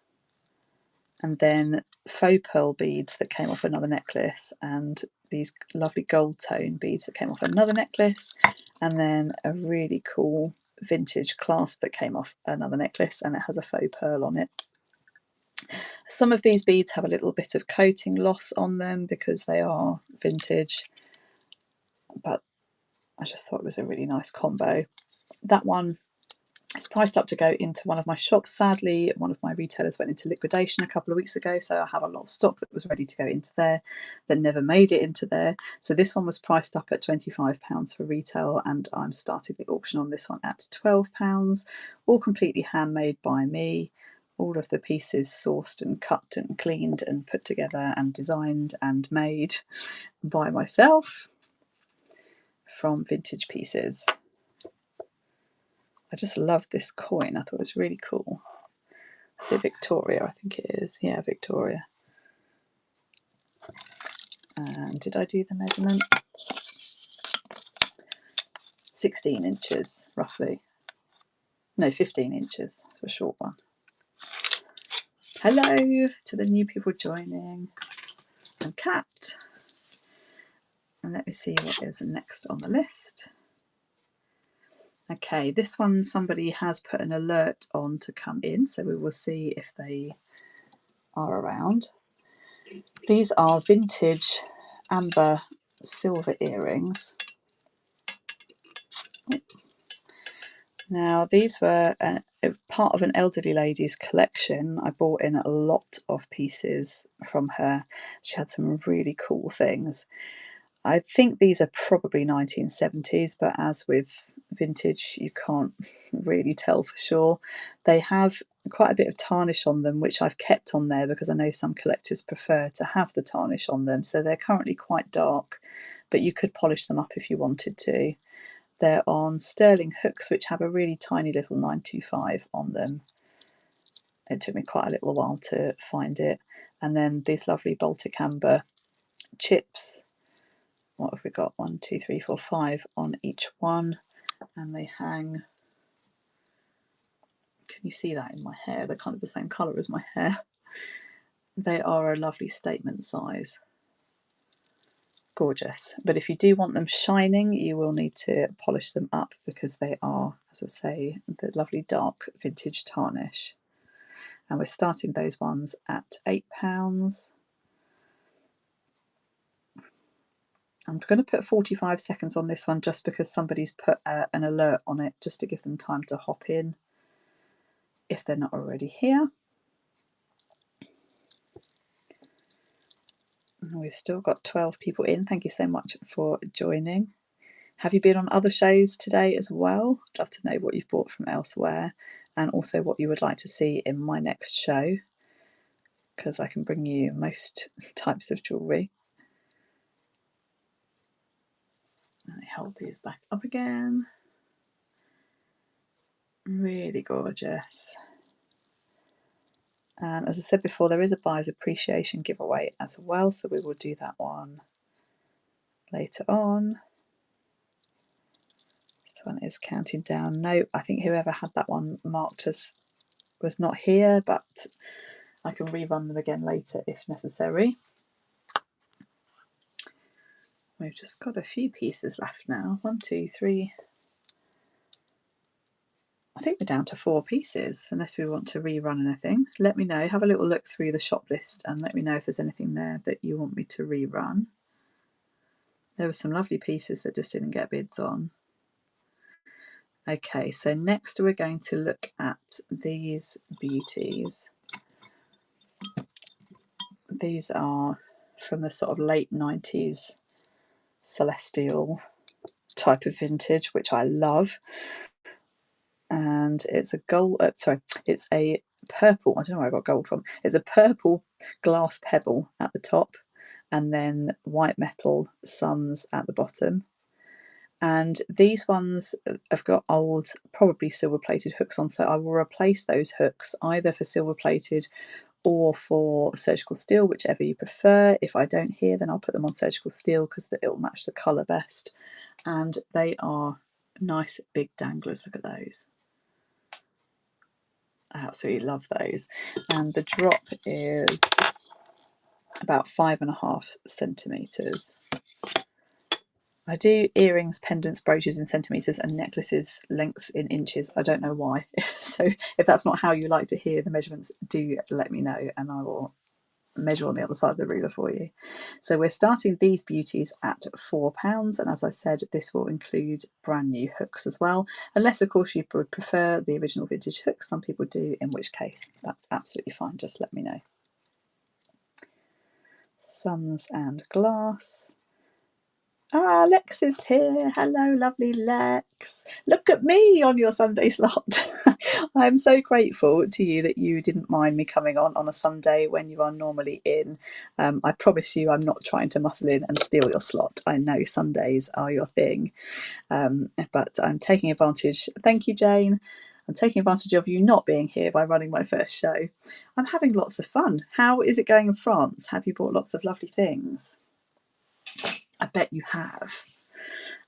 [SPEAKER 1] and then faux pearl beads that came off another necklace, and these lovely gold tone beads that came off another necklace, and then a really cool vintage clasp that came off another necklace, and it has a faux pearl on it. Some of these beads have a little bit of coating loss on them because they are vintage, but I just thought it was a really nice combo. That one, it's priced up to go into one of my shops. Sadly, one of my retailers went into liquidation a couple of weeks ago, so I have a lot of stock that was ready to go into there that never made it into there. So this one was priced up at £25 for retail, and I'm starting the auction on this one at £12, all completely handmade by me. All of the pieces sourced and cut and cleaned and put together and designed and made by myself from vintage pieces. I just love this coin. I thought it was really cool. Is it Victoria? I think it is. Yeah, Victoria. And did I do the measurement? 16 inches, roughly. No, 15 inches. It's a short one. Hello to the new people joining. I'm Kat. And let me see what is next on the list. Okay, this one somebody has put an alert on to come in, so we will see if they are around. These are vintage amber silver earrings. Now these were part of an elderly lady's collection. I bought in a lot of pieces from her. She had some really cool things. I think these are probably 1970s, but as with vintage, you can't really tell for sure. They have quite a bit of tarnish on them, which I've kept on there because I know some collectors prefer to have the tarnish on them. So they're currently quite dark, but you could polish them up if you wanted to. They're on sterling hooks, which have a really tiny little 925 on them. It took me quite a little while to find it. And then these lovely Baltic amber chips. What have we got? 1, 2, 3, 4, 5 on each one, and they hang. Can you see that in my hair? They're kind of the same colour as my hair. They are a lovely statement size. Gorgeous. But if you do want them shining, you will need to polish them up because they are, as I say, the lovely dark vintage tarnish. And we're starting those ones at £8. I'm going to put 45 seconds on this one just because somebody's put an alert on it, just to give them time to hop in if they're not already here. And we've still got 12 people in. Thank you so much for joining. Have you been on other shows today as well? I'd love to know what you've bought from elsewhere, and also what you would like to see in my next show, because I can bring you most types of jewellery. Let me hold these back up again. Really gorgeous. And as I said before, there is a buyer's appreciation giveaway as well, so we will do that one later on. This one is counting down. No, I think whoever had that one marked as was not here, but I can rerun them again later if necessary. We've just got a few pieces left now. 1, 2, 3. I think we're down to 4 pieces, unless we want to rerun anything. Let me know. Have a little look through the shop list and let me know if there's anything there that you want me to rerun. There were some lovely pieces that just didn't get bids on. Okay, so next we're going to look at these beauties. These are from the sort of late 90s celestial type of vintage, which I love. And it's a gold, it's a purple, I don't know where I got gold from. It's a purple glass pebble at the top and then white metal suns at the bottom. And these ones have got old, probably silver plated hooks on, so I will replace those hooks either for silver plated or for surgical steel, whichever you prefer. If I don't hear, then I'll put them on surgical steel because it'll match the colour best. And they are nice big danglers. Look at those. I absolutely love those. And the drop is about 5.5 centimetres. I do earrings, pendants, brooches in centimetres and necklaces lengths in inches. I don't know why. So if that's not how you like to hear the measurements, do let me know and I will measure on the other side of the ruler for you. So we're starting these beauties at £4, and as I said, this will include brand new hooks as well, unless of course you would prefer the original vintage hooks. Some people do, in which case that's absolutely fine, just let me know. Suns and glass. Ah, Lex is here. Hello, lovely Lex. Look at me on your Sunday slot. I'm so grateful to you that you didn't mind me coming on a Sunday when you are normally in. I promise you I'm not trying to muscle in and steal your slot. I know Sundays are your thing, but I'm taking advantage. Thank you, Jane. I'm taking advantage of you not being here by running my first show. I'm having lots of fun. How is it going in France? Have you bought lots of lovely things? I bet you have.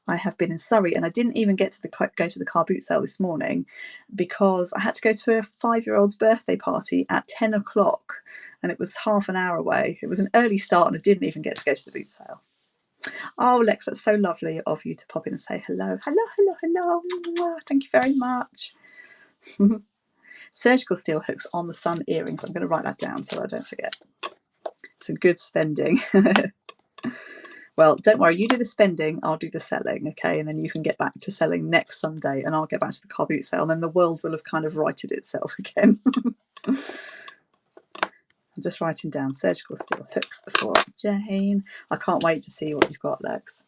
[SPEAKER 1] I have been in Surrey and I didn't even get to go to the car boot sale this morning because I had to go to a 5-year-old's birthday party at 10 o'clock and it was half an hour away. It was an early start and I didn't even get to go to the boot sale. Oh, Lex, that's so lovely of you to pop in and say hello. Hello, hello, hello. Thank you very much. Surgical steel hooks on the sun earrings. I'm going to write that down so I don't forget. Some good spending. Well, don't worry, you do the spending, I'll do the selling, okay? And then you can get back to selling next Sunday and I'll get back to the car boot sale and then the world will have kind of righted itself again. I'm just writing down surgical steel hooks for Jane. I can't wait to see what you've got, Lex.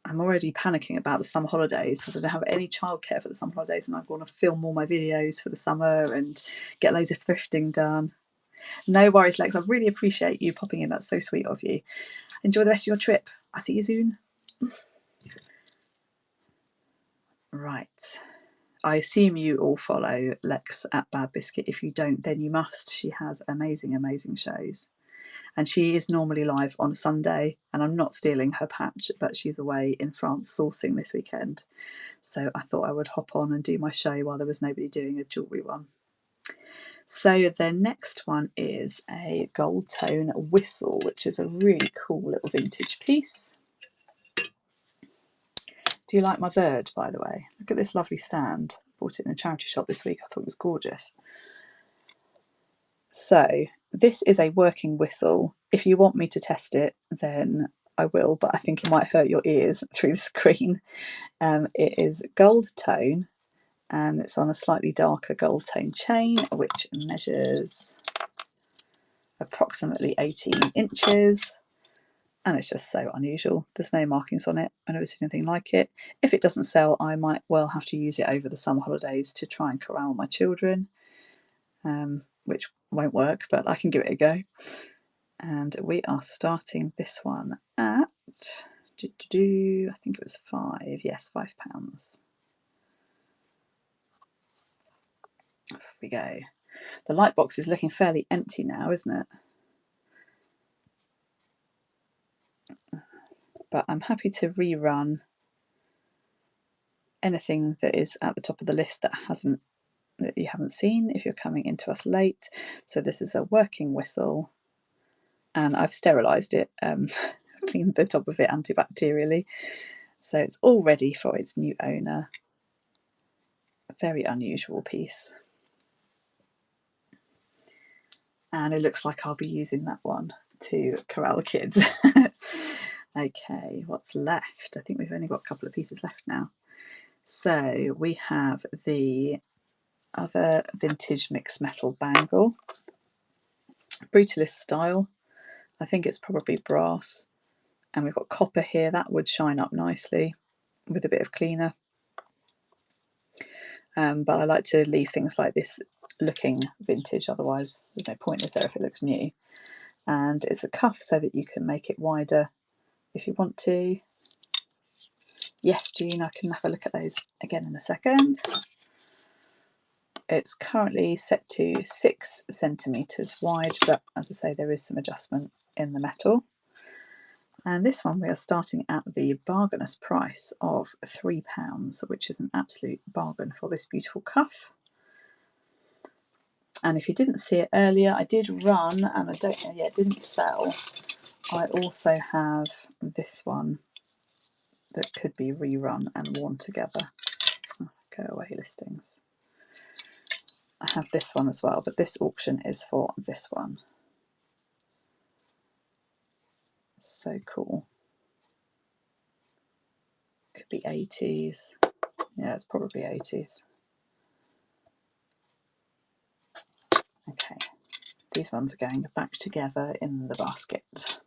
[SPEAKER 1] I'm already panicking about the summer holidays because I don't have any childcare for the summer holidays and I want to film all my videos for the summer and get loads of thrifting done. No worries, Lex. I really appreciate you popping in. That's so sweet of you. Enjoy the rest of your trip. I'll see you soon. Right. I assume you all follow Lex at Bad Biscuit. If you don't, then you must. She has amazing, amazing shows. And she is normally live on a Sunday. And I'm not stealing her patch, but she's away in France sourcing this weekend. So I thought I would hop on and do my show while there was nobody doing a jewellery one. So the next one is a gold tone whistle, which is a really cool little vintage piece. Do you like my bird, by the way? Look at this lovely stand. Bought it in a charity shop this week. I thought it was gorgeous. So this is a working whistle. If you want me to test it, then I will, but I think it might hurt your ears through the screen. It is gold tone and it's on a slightly darker gold tone chain, which measures approximately 18 inches. And it's just so unusual. There's no markings on it. I've never seen anything like it. If it doesn't sell, I might well have to use it over the summer holidays to try and corral my children, which won't work, but I can give it a go. And we are starting this one at, I think it was £5. Yes, £5. Off we go. The light box is looking fairly empty now, isn't it? But I'm happy to rerun anything that is at the top of the list that you haven't seen if you're coming into us late. So this is a working whistle, and I've sterilised it, cleaned the top of it antibacterially, so it's all ready for its new owner. A very unusual piece, and it looks like I'll be using that one to corral the kids. Okay, what's left? I think we've only got a couple of pieces left now. So we have the other vintage mixed metal bangle, brutalist style. I think it's probably brass, and we've got copper here. That would shine up nicely with a bit of cleaner, but I like to leave things like this looking vintage, otherwise there's no point, is there, if it looks new. And it's a cuff so that you can make it wider if you want to. Yes, Jean, I can have a look at those again in a second. It's currently set to 6 centimetres wide, but as I say, there is some adjustment in the metal. And this one we are starting at the bargainous price of £3, which is an absolute bargain for this beautiful cuff. And if you didn't see it earlier, I did run, and I don't know, yeah, it didn't sell. I also have this one that could be rerun and worn together. Go away listings. I have this one as well, but this auction is for this one. So cool. Could be 80s. Yeah, it's probably 80s. Okay, these ones are going back together in the basket.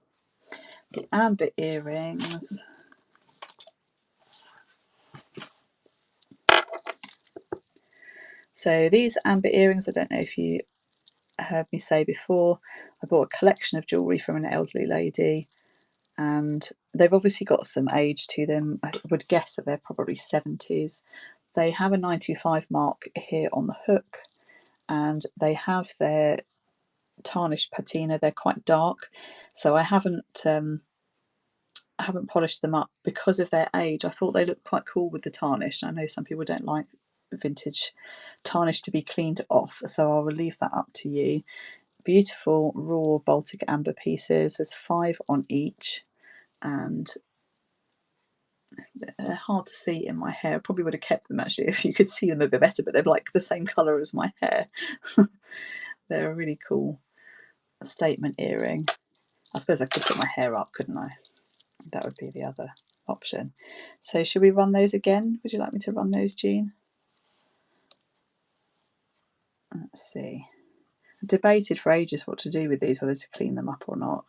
[SPEAKER 1] The amber earrings. So these amber earrings, I don't know if you heard me say before, I bought a collection of jewellery from an elderly lady, and they've obviously got some age to them. I would guess that they're probably 70s. They have a 925 mark here on the hook, and they have their tarnished patina. They're quite dark, so I haven't polished them up because of their age. I thought they looked quite cool with the tarnish. I know some people don't like vintage tarnish to be cleaned off, so I'll leave that up to you. Beautiful raw Baltic amber pieces. There's 5 on each, and they're hard to see in my hair. I probably would have kept them actually if you could see them a bit better, but they're like the same colour as my hair. They're a really cool statement earring. I suppose I could put my hair up, couldn't I? That would be the other option. So should we run those again? Would you like me to run those, Jean? Let's see. I debated for ages what to do with these, whether to clean them up or not.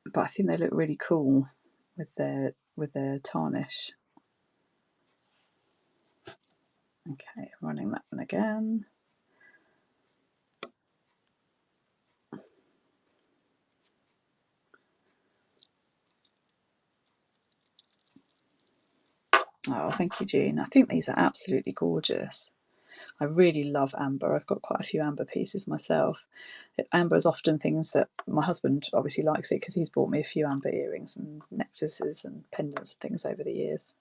[SPEAKER 1] But I think they look really cool with their tarnish. Okay, running that one again. Oh, thank you, Jean. I think these are absolutely gorgeous. I really love amber. I've got quite a few amber pieces myself. Amber is often things that my husband obviously likes it because he's bought me a few amber earrings and necklaces and pendants and things over the years.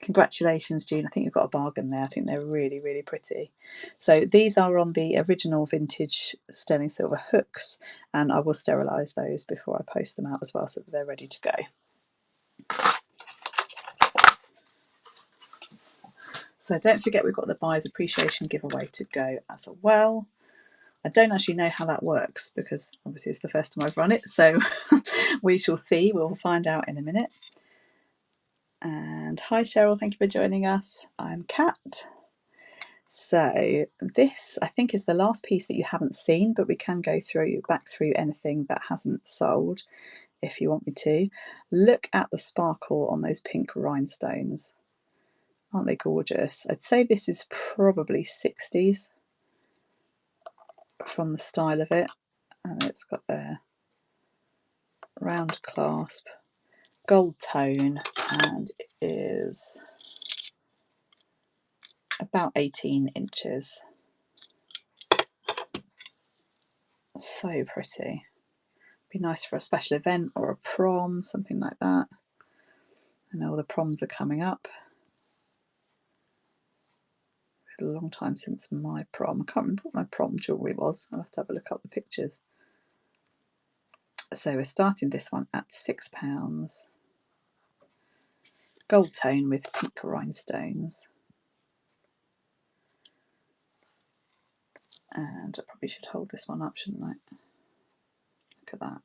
[SPEAKER 1] Congratulations, Jean. I think you've got a bargain there. I think they're really, really pretty. So these are on the original vintage sterling silver hooks, and I will sterilise those before I post them out as well so that they're ready to go. So don't forget we've got the buyer's appreciation giveaway to go as well. I don't actually know how that works because obviously it's the first time I've run it, so we shall see. We'll find out in a minute. And hi Cheryl, thank you for joining us. I'm Kat. So this I think is the last piece that you haven't seen, but we can go back through anything that hasn't sold if you want me to. Look at the sparkle on those pink rhinestones. Aren't they gorgeous? I'd say this is probably 60s from the style of it, and it's got a round clasp, gold tone, and it is about 18 inches. So pretty. Be nice for a special event or a prom, something like that. I know all the proms are coming up. It's a long time since my prom. I can't remember what my prom jewellery was. I'll have to have a look up the pictures. So we're starting this one at £6. Gold tone with pink rhinestones. And I probably should hold this one up, shouldn't I? Look at that.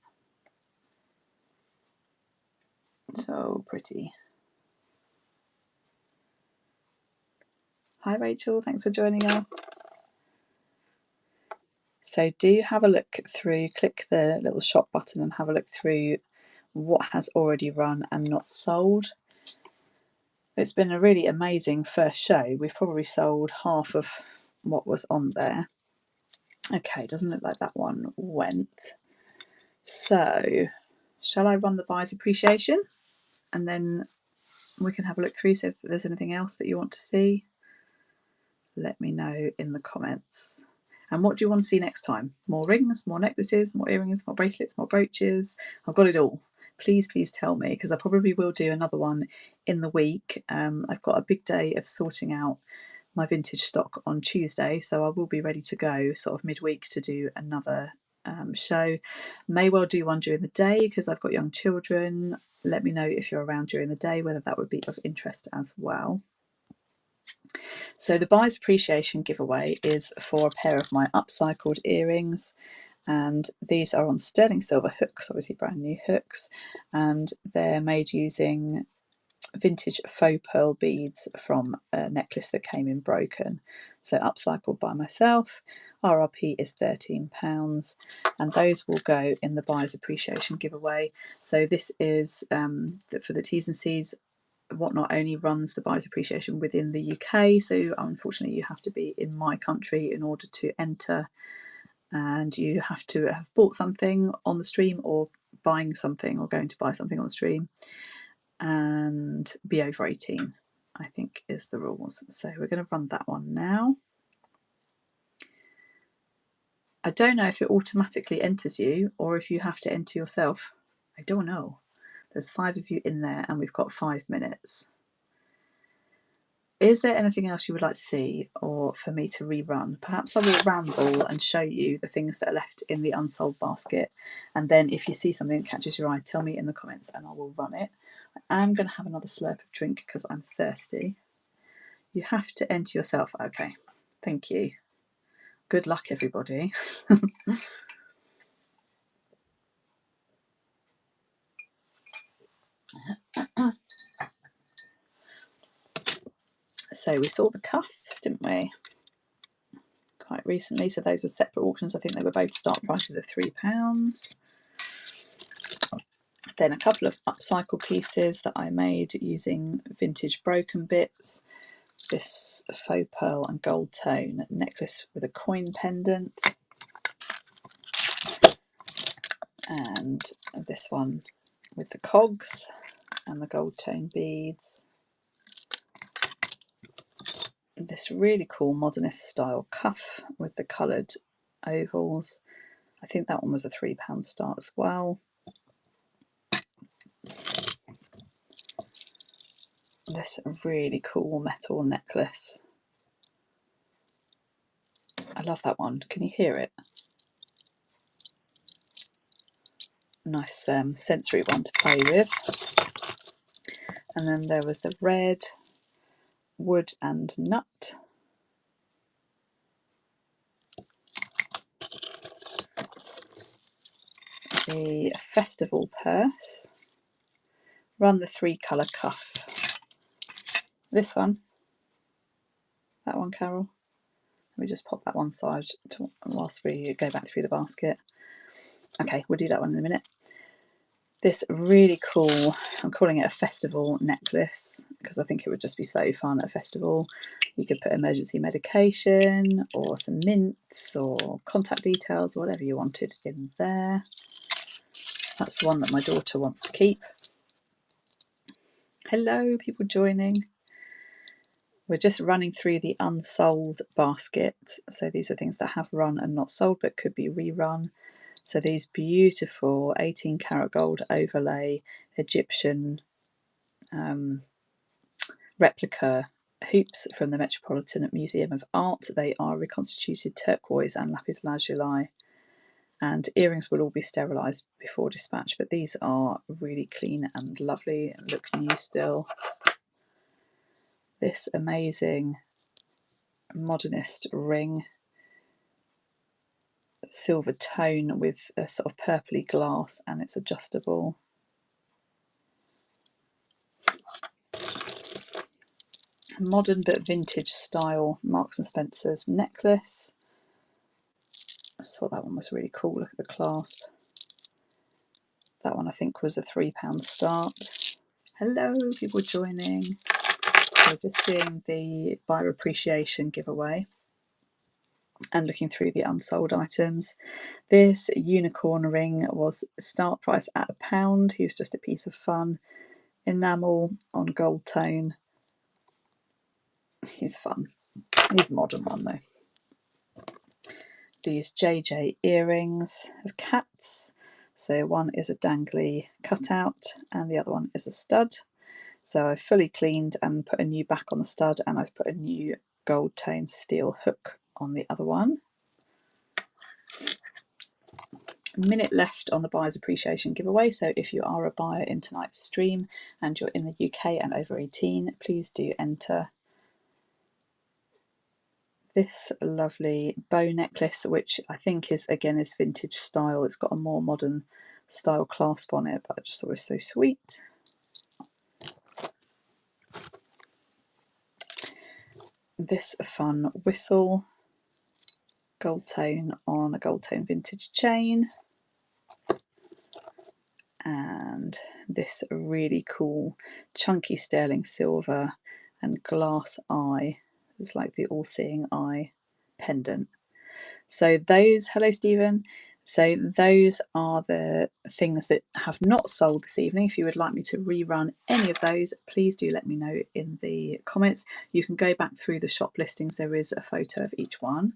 [SPEAKER 1] So pretty. Hi Rachel, thanks for joining us. So do have a look through, click the little shop button and have a look through what has already run and not sold. It's been a really amazing first show. We've probably sold half of what was on there. Okay, doesn't look like that one went. So shall I run the buyer's appreciation and then we can have a look through, so if there's anything else that you want to see, let me know in the comments. And what do you want to see next time? More rings, more necklaces, more earrings, more bracelets, more brooches? I've got it all. Please tell me, because I probably will do another one in the week. I've got a big day of sorting out my vintage stock on Tuesday, so I will be ready to go sort of midweek to do another show. May well do one during the day because I've got young children. Let me know if you're around during the day, whether that would be of interest as well. So the buyer's appreciation giveaway is for a pair of my upcycled earrings, and these are on sterling silver hooks, obviously brand new hooks, and they're made using vintage faux pearl beads from a necklace that came in broken. So upcycled by myself. RRP is £13, and those will go in the buyer's appreciation giveaway. So this is for the T's and C's. Whatnot only runs the buyer's appreciation within the UK, so unfortunately you have to be in my country in order to enter, and you have to have bought something on the stream or buying something or going to buy something on the stream and be over 18, I think is the rules. So we're going to run that one now. I don't know if it automatically enters you or if you have to enter yourself. I don't know. There's 5 of you in there and we've got 5 minutes. Is there anything else you would like to see or for me to rerun? Perhaps I will ramble and show you the things that are left in the unsold basket. And then if you see something that catches your eye, tell me in the comments and I will run it. I am going to have another slurp of drink because I'm thirsty. You have to enter yourself. Okay, thank you. Good luck, everybody. So we saw the cuffs, didn't we? Quite recently. So those were separate auctions. I think they were both start prices of £3. Then a couple of upcycle pieces that I made using vintage broken bits. This faux pearl and gold tone necklace with a coin pendant. And this one with the cogs and the gold tone beads. This really cool modernist style cuff with the coloured ovals. I think that one was a £3 start as well. This really cool metal necklace. I love that one. Can you hear it? Nice sensory one to play with. And then there was the red wood and nut. The festival purse. Run the 3-colour cuff. This one. That one, Carol. Let me just pop that one side whilst we go back through the basket. Okay, we'll do that one in a minute. This really cool, I'm calling it a festival necklace because I think it would just be so fun at a festival. You could put emergency medication or some mints or contact details or whatever you wanted in there. That's the one that my daughter wants to keep. Hello, people joining. We're just running through the unsold basket. So these are things that have run and not sold but could be rerun. So these beautiful 18 karat gold overlay Egyptian replica hoops from the Metropolitan Museum of Art. They are reconstituted turquoise and lapis lazuli, and earrings will all be sterilised before dispatch, but these are really clean and lovely and look new still. This amazing modernist ring, silver tone with a sort of purpley glass, and it's adjustable. Modern but vintage style Marks and Spencer's necklace. I just thought that one was really cool. Look at the clasp. That one I think was a £3 start. Hello, people joining. So just doing the buyer appreciation giveaway and looking through the unsold items. This unicorn ring was start price at £1. He was just a piece of fun. Enamel on gold tone. He's fun. He's a modern one though. These JJ earrings of cats. So one is a dangly cutout and the other one is a stud. So I've fully cleaned and put a new back on the stud, and I've put a new gold tone steel hook on the other one. A minute left on the buyer's appreciation giveaway, so if you are a buyer in tonight's stream and you're in the UK and over 18, please do enter. This lovely bow necklace, which I think is vintage style. It's got a more modern style clasp on it, but I just thought it was so sweet. This fun whistle, gold tone on a gold tone vintage chain. And this really cool chunky sterling silver and glass eye. It's like the all-seeing eye pendant. So those, hello Stephen. So those are the things that have not sold this evening. If you would like me to rerun any of those, please do let me know in the comments. You can go back through the shop listings. There is a photo of each one.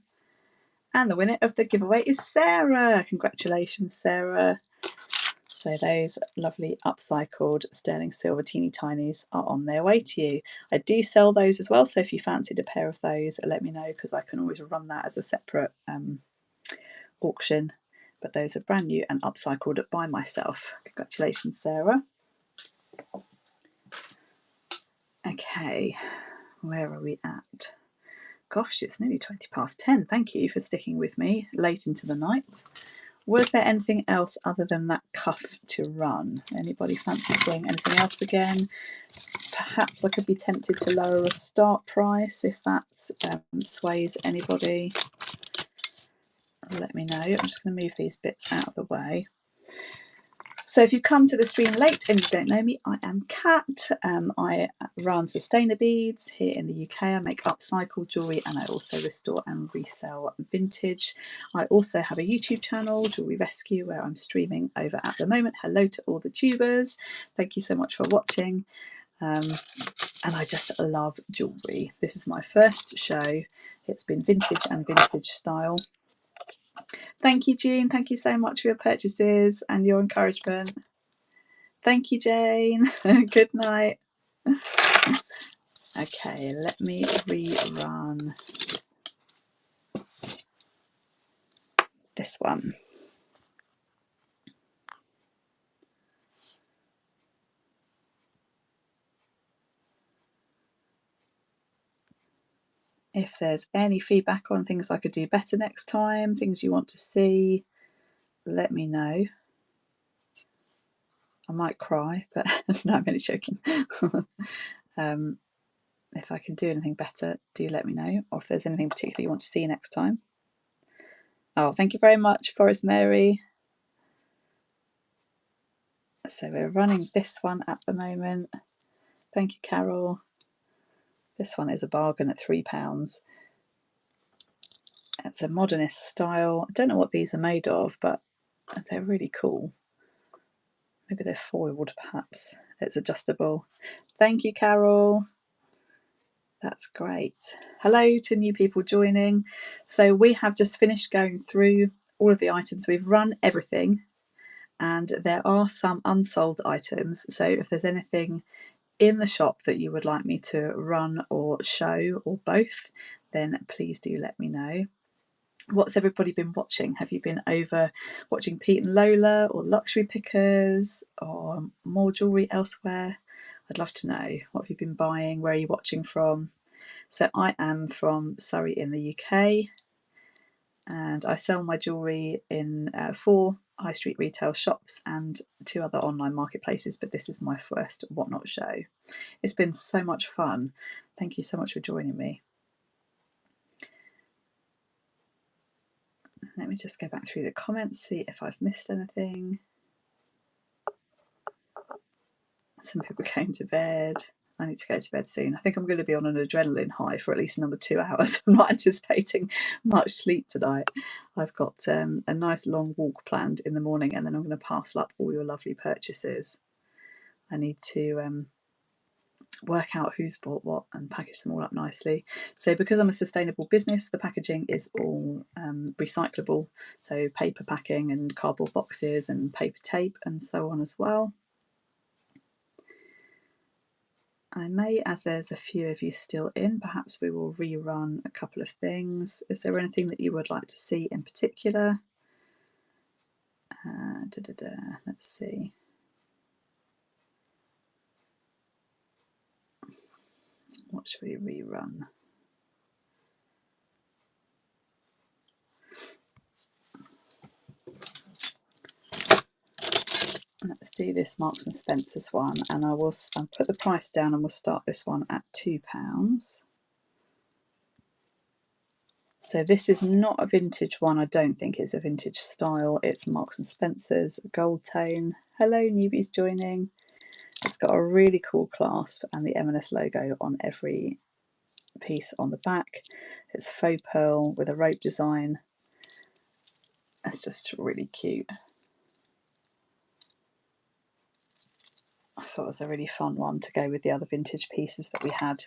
[SPEAKER 1] And the winner of the giveaway is Sarah. Congratulations, Sarah. So those lovely upcycled sterling silver teeny tinies are on their way to you. I do sell those as well, so if you fancied a pair of those, let me know, because I can always run that as a separate auction. But those are brand new and upcycled by myself. Congratulations, Sarah. Okay, where are we at? Gosh, it's nearly 10:20. Thank you for sticking with me late into the night. Was there anything else other than that cuff to run? Anybody fancy seeing anything else again? Perhaps I could be tempted to lower a start price if that sways anybody. Let me know. I'm just going to move these bits out of the way. So if you come to the stream late and you don't know me, I am Kat. I run Sustainer Beads here in the UK. I make upcycled jewellery and I also restore and resell vintage. I also have a YouTube channel, Jewellery Rescue, where I'm streaming over at the moment. Hello to all the tubers. Thank you so much for watching. And I just love jewellery. This is my first show. It's been vintage and vintage style. Thank you, Jean. Thank you so much for your purchases and your encouragement. Thank you, Jane. Good night. Okay, let me rerun this one. If there's any feedback on things I could do better next time, things you want to see, let me know. I might cry, but no, I'm only joking. If I can do anything better, do let me know. Or if there's anything particular you want to see next time. Oh, thank you very much, Forest Mary. So we're running this one at the moment. Thank you, Carol. This one is a bargain at £3. It's a modernist style. I don't know what these are made of, but they're really cool. Maybe they're foiled, perhaps. It's adjustable. Thank you, Carol. That's great. Hello to new people joining. So we have just finished going through all of the items. We've run everything, and there are some unsold items. So if there's anything in the shop that you would like me to run or show, or both, then please do let me know. What's everybody been watching? Have you been over watching Pete and Lola, or Luxury Pickers, or more jewellery elsewhere? I'd love to know. What have you been buying? Where are you watching from? So I am from Surrey in the UK, and I sell my jewellery in 4 high street retail shops and 2 other online marketplaces, but this is my first Whatnot show. It's been so much fun. Thank you so much for joining me. Let me just go back through the comments, see if I've missed anything. Some people are going to bed. I need to go to bed soon. I think I'm going to be on an adrenaline high for at least another 2 hours. I'm not anticipating much sleep tonight. I've got a nice long walk planned in the morning, and then I'm going to parcel up all your lovely purchases. I need to work out who's bought what and package them all up nicely. So because I'm a sustainable business, the packaging is all recyclable, so paper packing and cardboard boxes and paper tape and so on as well. I may, as there's a few of you still in, perhaps we will rerun a couple of things. Is there anything that you would like to see in particular? Let's see. What should we rerun? Let's do this Marks and Spencer's one, and I'll put the price down, and we'll start this one at £2. So this is not a vintage one. I don't think it's a vintage style. It's Marks and Spencer's gold tone. Hello, newbies joining. It's got a really cool clasp and the M&S logo on every piece on the back. It's faux pearl with a rope design. It's just really cute. I thought it was a really fun one to go with the other vintage pieces that we had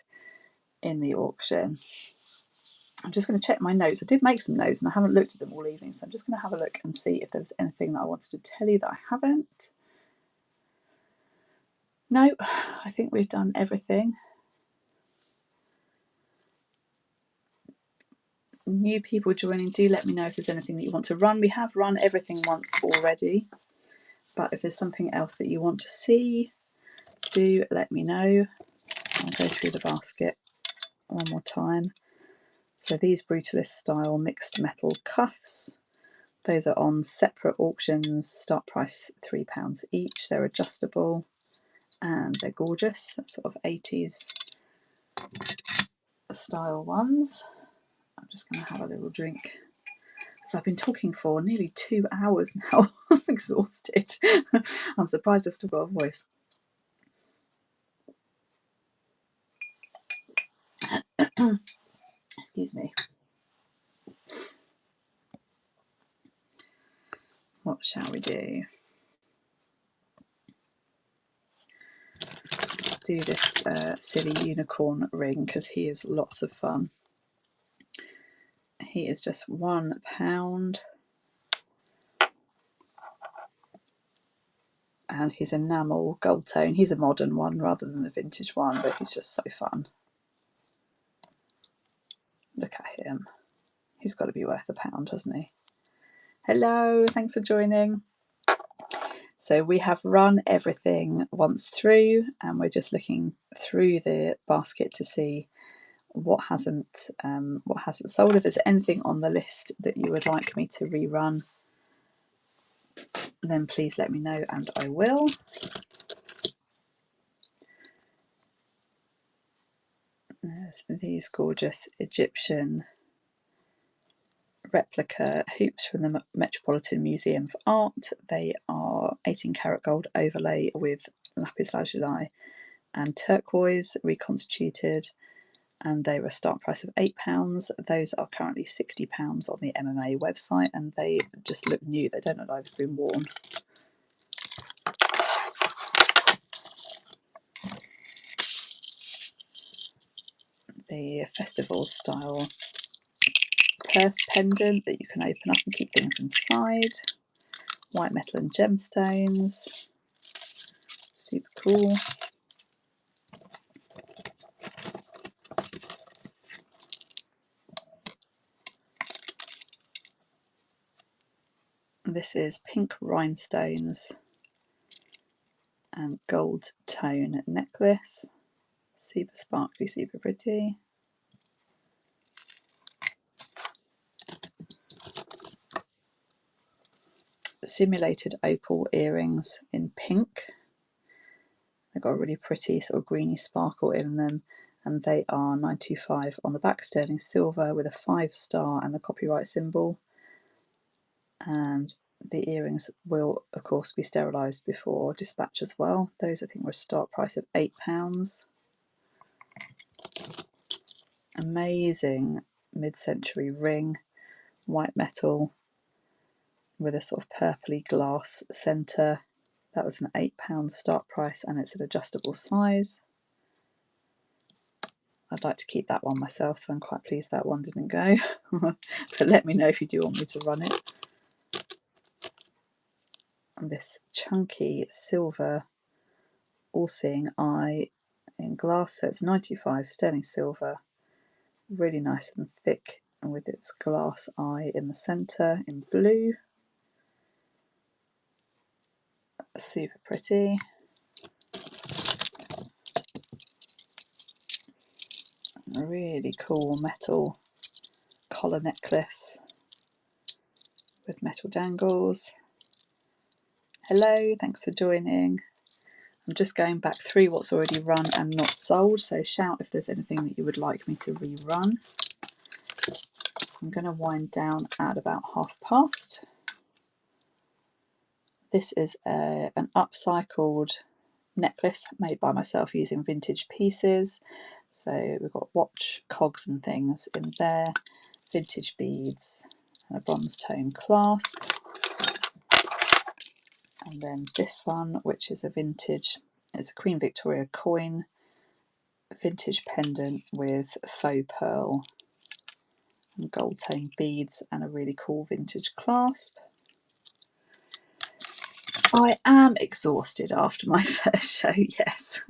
[SPEAKER 1] in the auction. I'm just going to check my notes. I did make some notes and I haven't looked at them all evening, so I'm just going to have a look and see if there's anything that I wanted to tell you that I haven't. No, I think we've done everything. New people joining, do let me know if there's anything that you want to run. We have run everything once already, but if there's something else that you want to see, do let me know. I'll go through the basket one more time. So these Brutalist style mixed metal cuffs, those are on separate auctions, start price £3 each. They're adjustable and they're gorgeous. They're sort of 80s style ones. I'm just going to have a little drink. So I've been talking for nearly 2 hours now. I'm exhausted. I'm surprised I've still got a voice. Excuse me. What shall we do? Do this silly unicorn ring because he is lots of fun. He is just £1. And he's enamel gold tone. He's a modern one rather than a vintage one, but he's just so fun. Look at him. He's got to be worth £1, hasn't he? Hello, thanks for joining. So we have run everything once through, and we're just looking through the basket to see what hasn't sold. If there's anything on the list that you would like me to rerun, then please let me know and I will. There's these gorgeous Egyptian replica hoops from the Metropolitan Museum of Art. They are 18 karat gold overlay with lapis lazuli and turquoise reconstituted, and they were a start price of £8. Those are currently £60 on the MMA website, and they just look new. They don't look like they've been worn. the festival style purse pendant that you can open up and keep things inside. White metal and gemstones. Super cool. This is pink rhinestones and gold tone necklace. Super sparkly, super pretty. Simulated opal earrings in pink. They've got a really pretty sort of greeny sparkle in them, and they are $9.25 on the back, sterling silver with a 5-star and the copyright symbol. And the earrings will of course be sterilised before dispatch as well. Those I think were a start price of £8. Amazing mid-century ring, white metal with a sort of purpley glass centre. That was an £8 start price and it's an adjustable size. I'd like to keep that one myself, so I'm quite pleased that one didn't go. But let me know if you do want me to run it. And this chunky silver all-seeing eye in glass, so it's 95 sterling silver, really nice and thick, and with its glass eye in the centre in blue. Super pretty. A really cool metal collar necklace with metal dangles. Hello, thanks for joining. I'm just going back through what's already run and not sold, so shout if there's anything that you would like me to rerun. I'm going to wind down at about past. This is an upcycled necklace made by myself using vintage pieces. So we've got watch, cogs and things in there, vintage beads and a bronze tone clasp. And then this one, which is a vintage, it's a Queen Victoria coin, vintage pendant with faux pearl and gold tone beads and a really cool vintage clasp. I am exhausted after my first show, yes.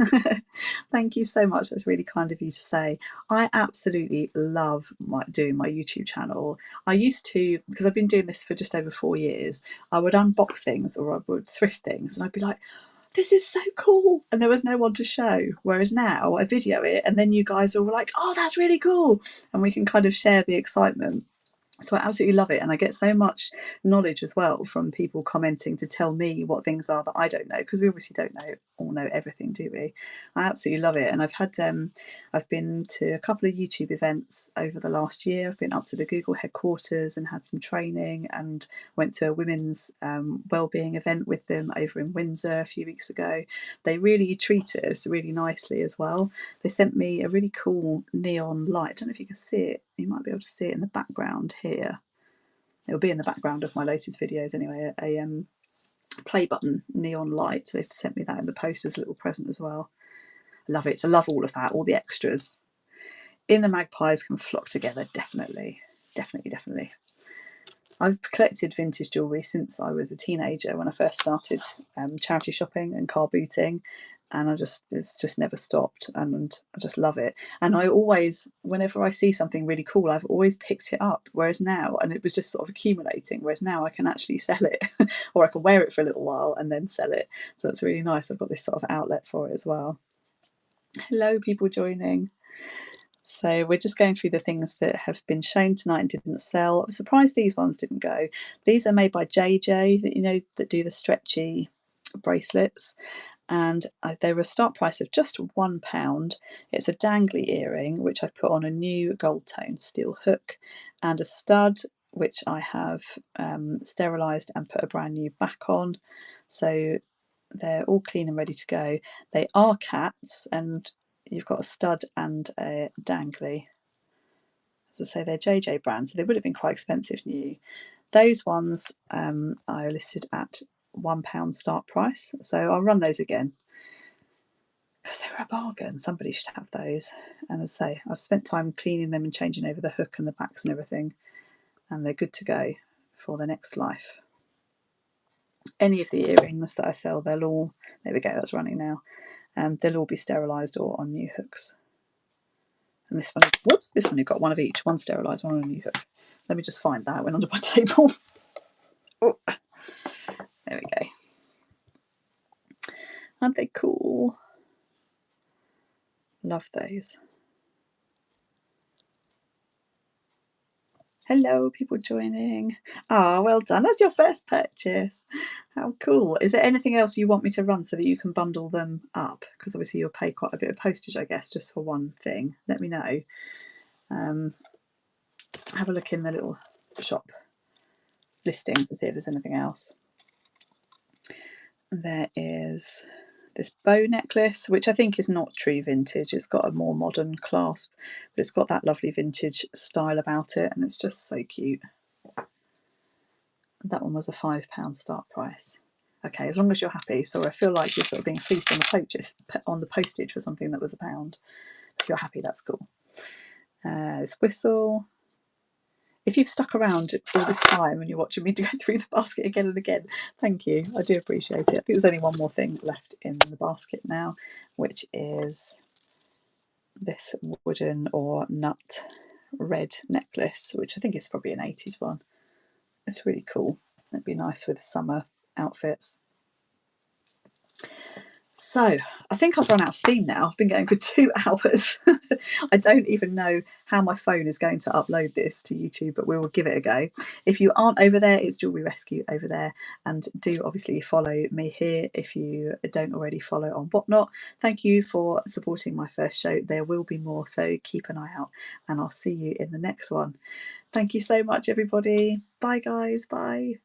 [SPEAKER 1] Thank you so much, that's really kind of you to say. I absolutely love doing my YouTube channel. I used to, because I've been doing this for just over 4 years, I would unbox things or I would thrift things and I'd be like, this is so cool, and there was no one to show. Whereas now I video it and then you guys are all like, oh, that's really cool, and we can kind of share the excitement. So I absolutely love it, and I get so much knowledge as well from people commenting to tell me what things are that I don't know, because we obviously don't all know everything, do we? I absolutely love it, and I've been to a couple of YouTube events over the last year. I've been up to the Google headquarters and had some training, and went to a women's wellbeing event with them over in Windsor a few weeks ago. They really treated us really nicely as well. They sent me a really cool neon light. I don't know if you can see it. You might be able to see it in the background here. It'll be in the background of my latest videos anyway. A play button neon light. So they've sent me that in the post as a little present as well. I love it. I love all of that, all the extras. Inner magpies can flock together, definitely. Definitely. I've collected vintage jewellery since I was a teenager when I first started charity shopping and car booting, and it's just never stopped, and I just love it. And I always, whenever I see something really cool, I've always picked it up, whereas now, and it was just sort of accumulating, whereas now I can actually sell it or I can wear it for a little while and then sell it. So it's really nice. I've got this sort of outlet for it as well. Hello, people joining. So we're just going through the things that have been shown tonight and didn't sell. I was surprised these ones didn't go. These are made by JJ, that do the stretchy bracelets, and they were a start price of just £1. It's a dangly earring which I put on a new gold tone steel hook, and a stud which I have sterilised and put a brand new back on. So they're all clean and ready to go. They are cats, and you've got a stud and a dangly. As I say, they're JJ brand, so they would have been quite expensive new. Those ones are listed at £1 start price, so I'll run those again. because they were a bargain. Somebody should have those. And as I say, I've spent time cleaning them and changing over the hook and the backs and everything, and they're good to go for the next life. Any of the earrings that I sell, they'll all, there we go, that's running now, they'll all be sterilised or on new hooks. And this one, whoops, this one you've got one of each, one sterilised, one on a new hook. Let me just find that, it went under my table. Oh, there we go. Aren't they cool? Love those. Hello, people joining. Ah, well done. That's your first purchase. How cool. Is there anything else you want me to run so that you can bundle them up? Because obviously you'll pay quite a bit of postage, I guess, just for one thing. Let me know. Have a look in the little shop listings and see if there's anything else. There is this bow necklace, which I think is not true vintage. It's got a more modern clasp, but it's got that lovely vintage style about it, and it's just so cute. That one was a £5 start price. Okay, as long as you're happy. So I feel like you're sort of being fleeced on the postage for something that was £1. If you're happy, that's cool. This whistle. If you've stuck around all this time and you're watching me go through the basket again and again, thank you. I do appreciate it. I think there's only one more thing left in the basket now, which is this wooden or nut red necklace, which I think is probably an 80s one. It's really cool. It'd be nice with summer outfits. So I think I've run out of steam now. I've been going for 2 hours. I don't even know how my phone is going to upload this to YouTube, but we will give it a go. If you aren't over there, it's Jewellery Rescue over there, and do obviously follow me here if you don't already follow on Whatnot. Thank you for supporting my first show. There will be more, so keep an eye out, and I'll see you in the next one. Thank you so much, everybody. Bye guys, bye.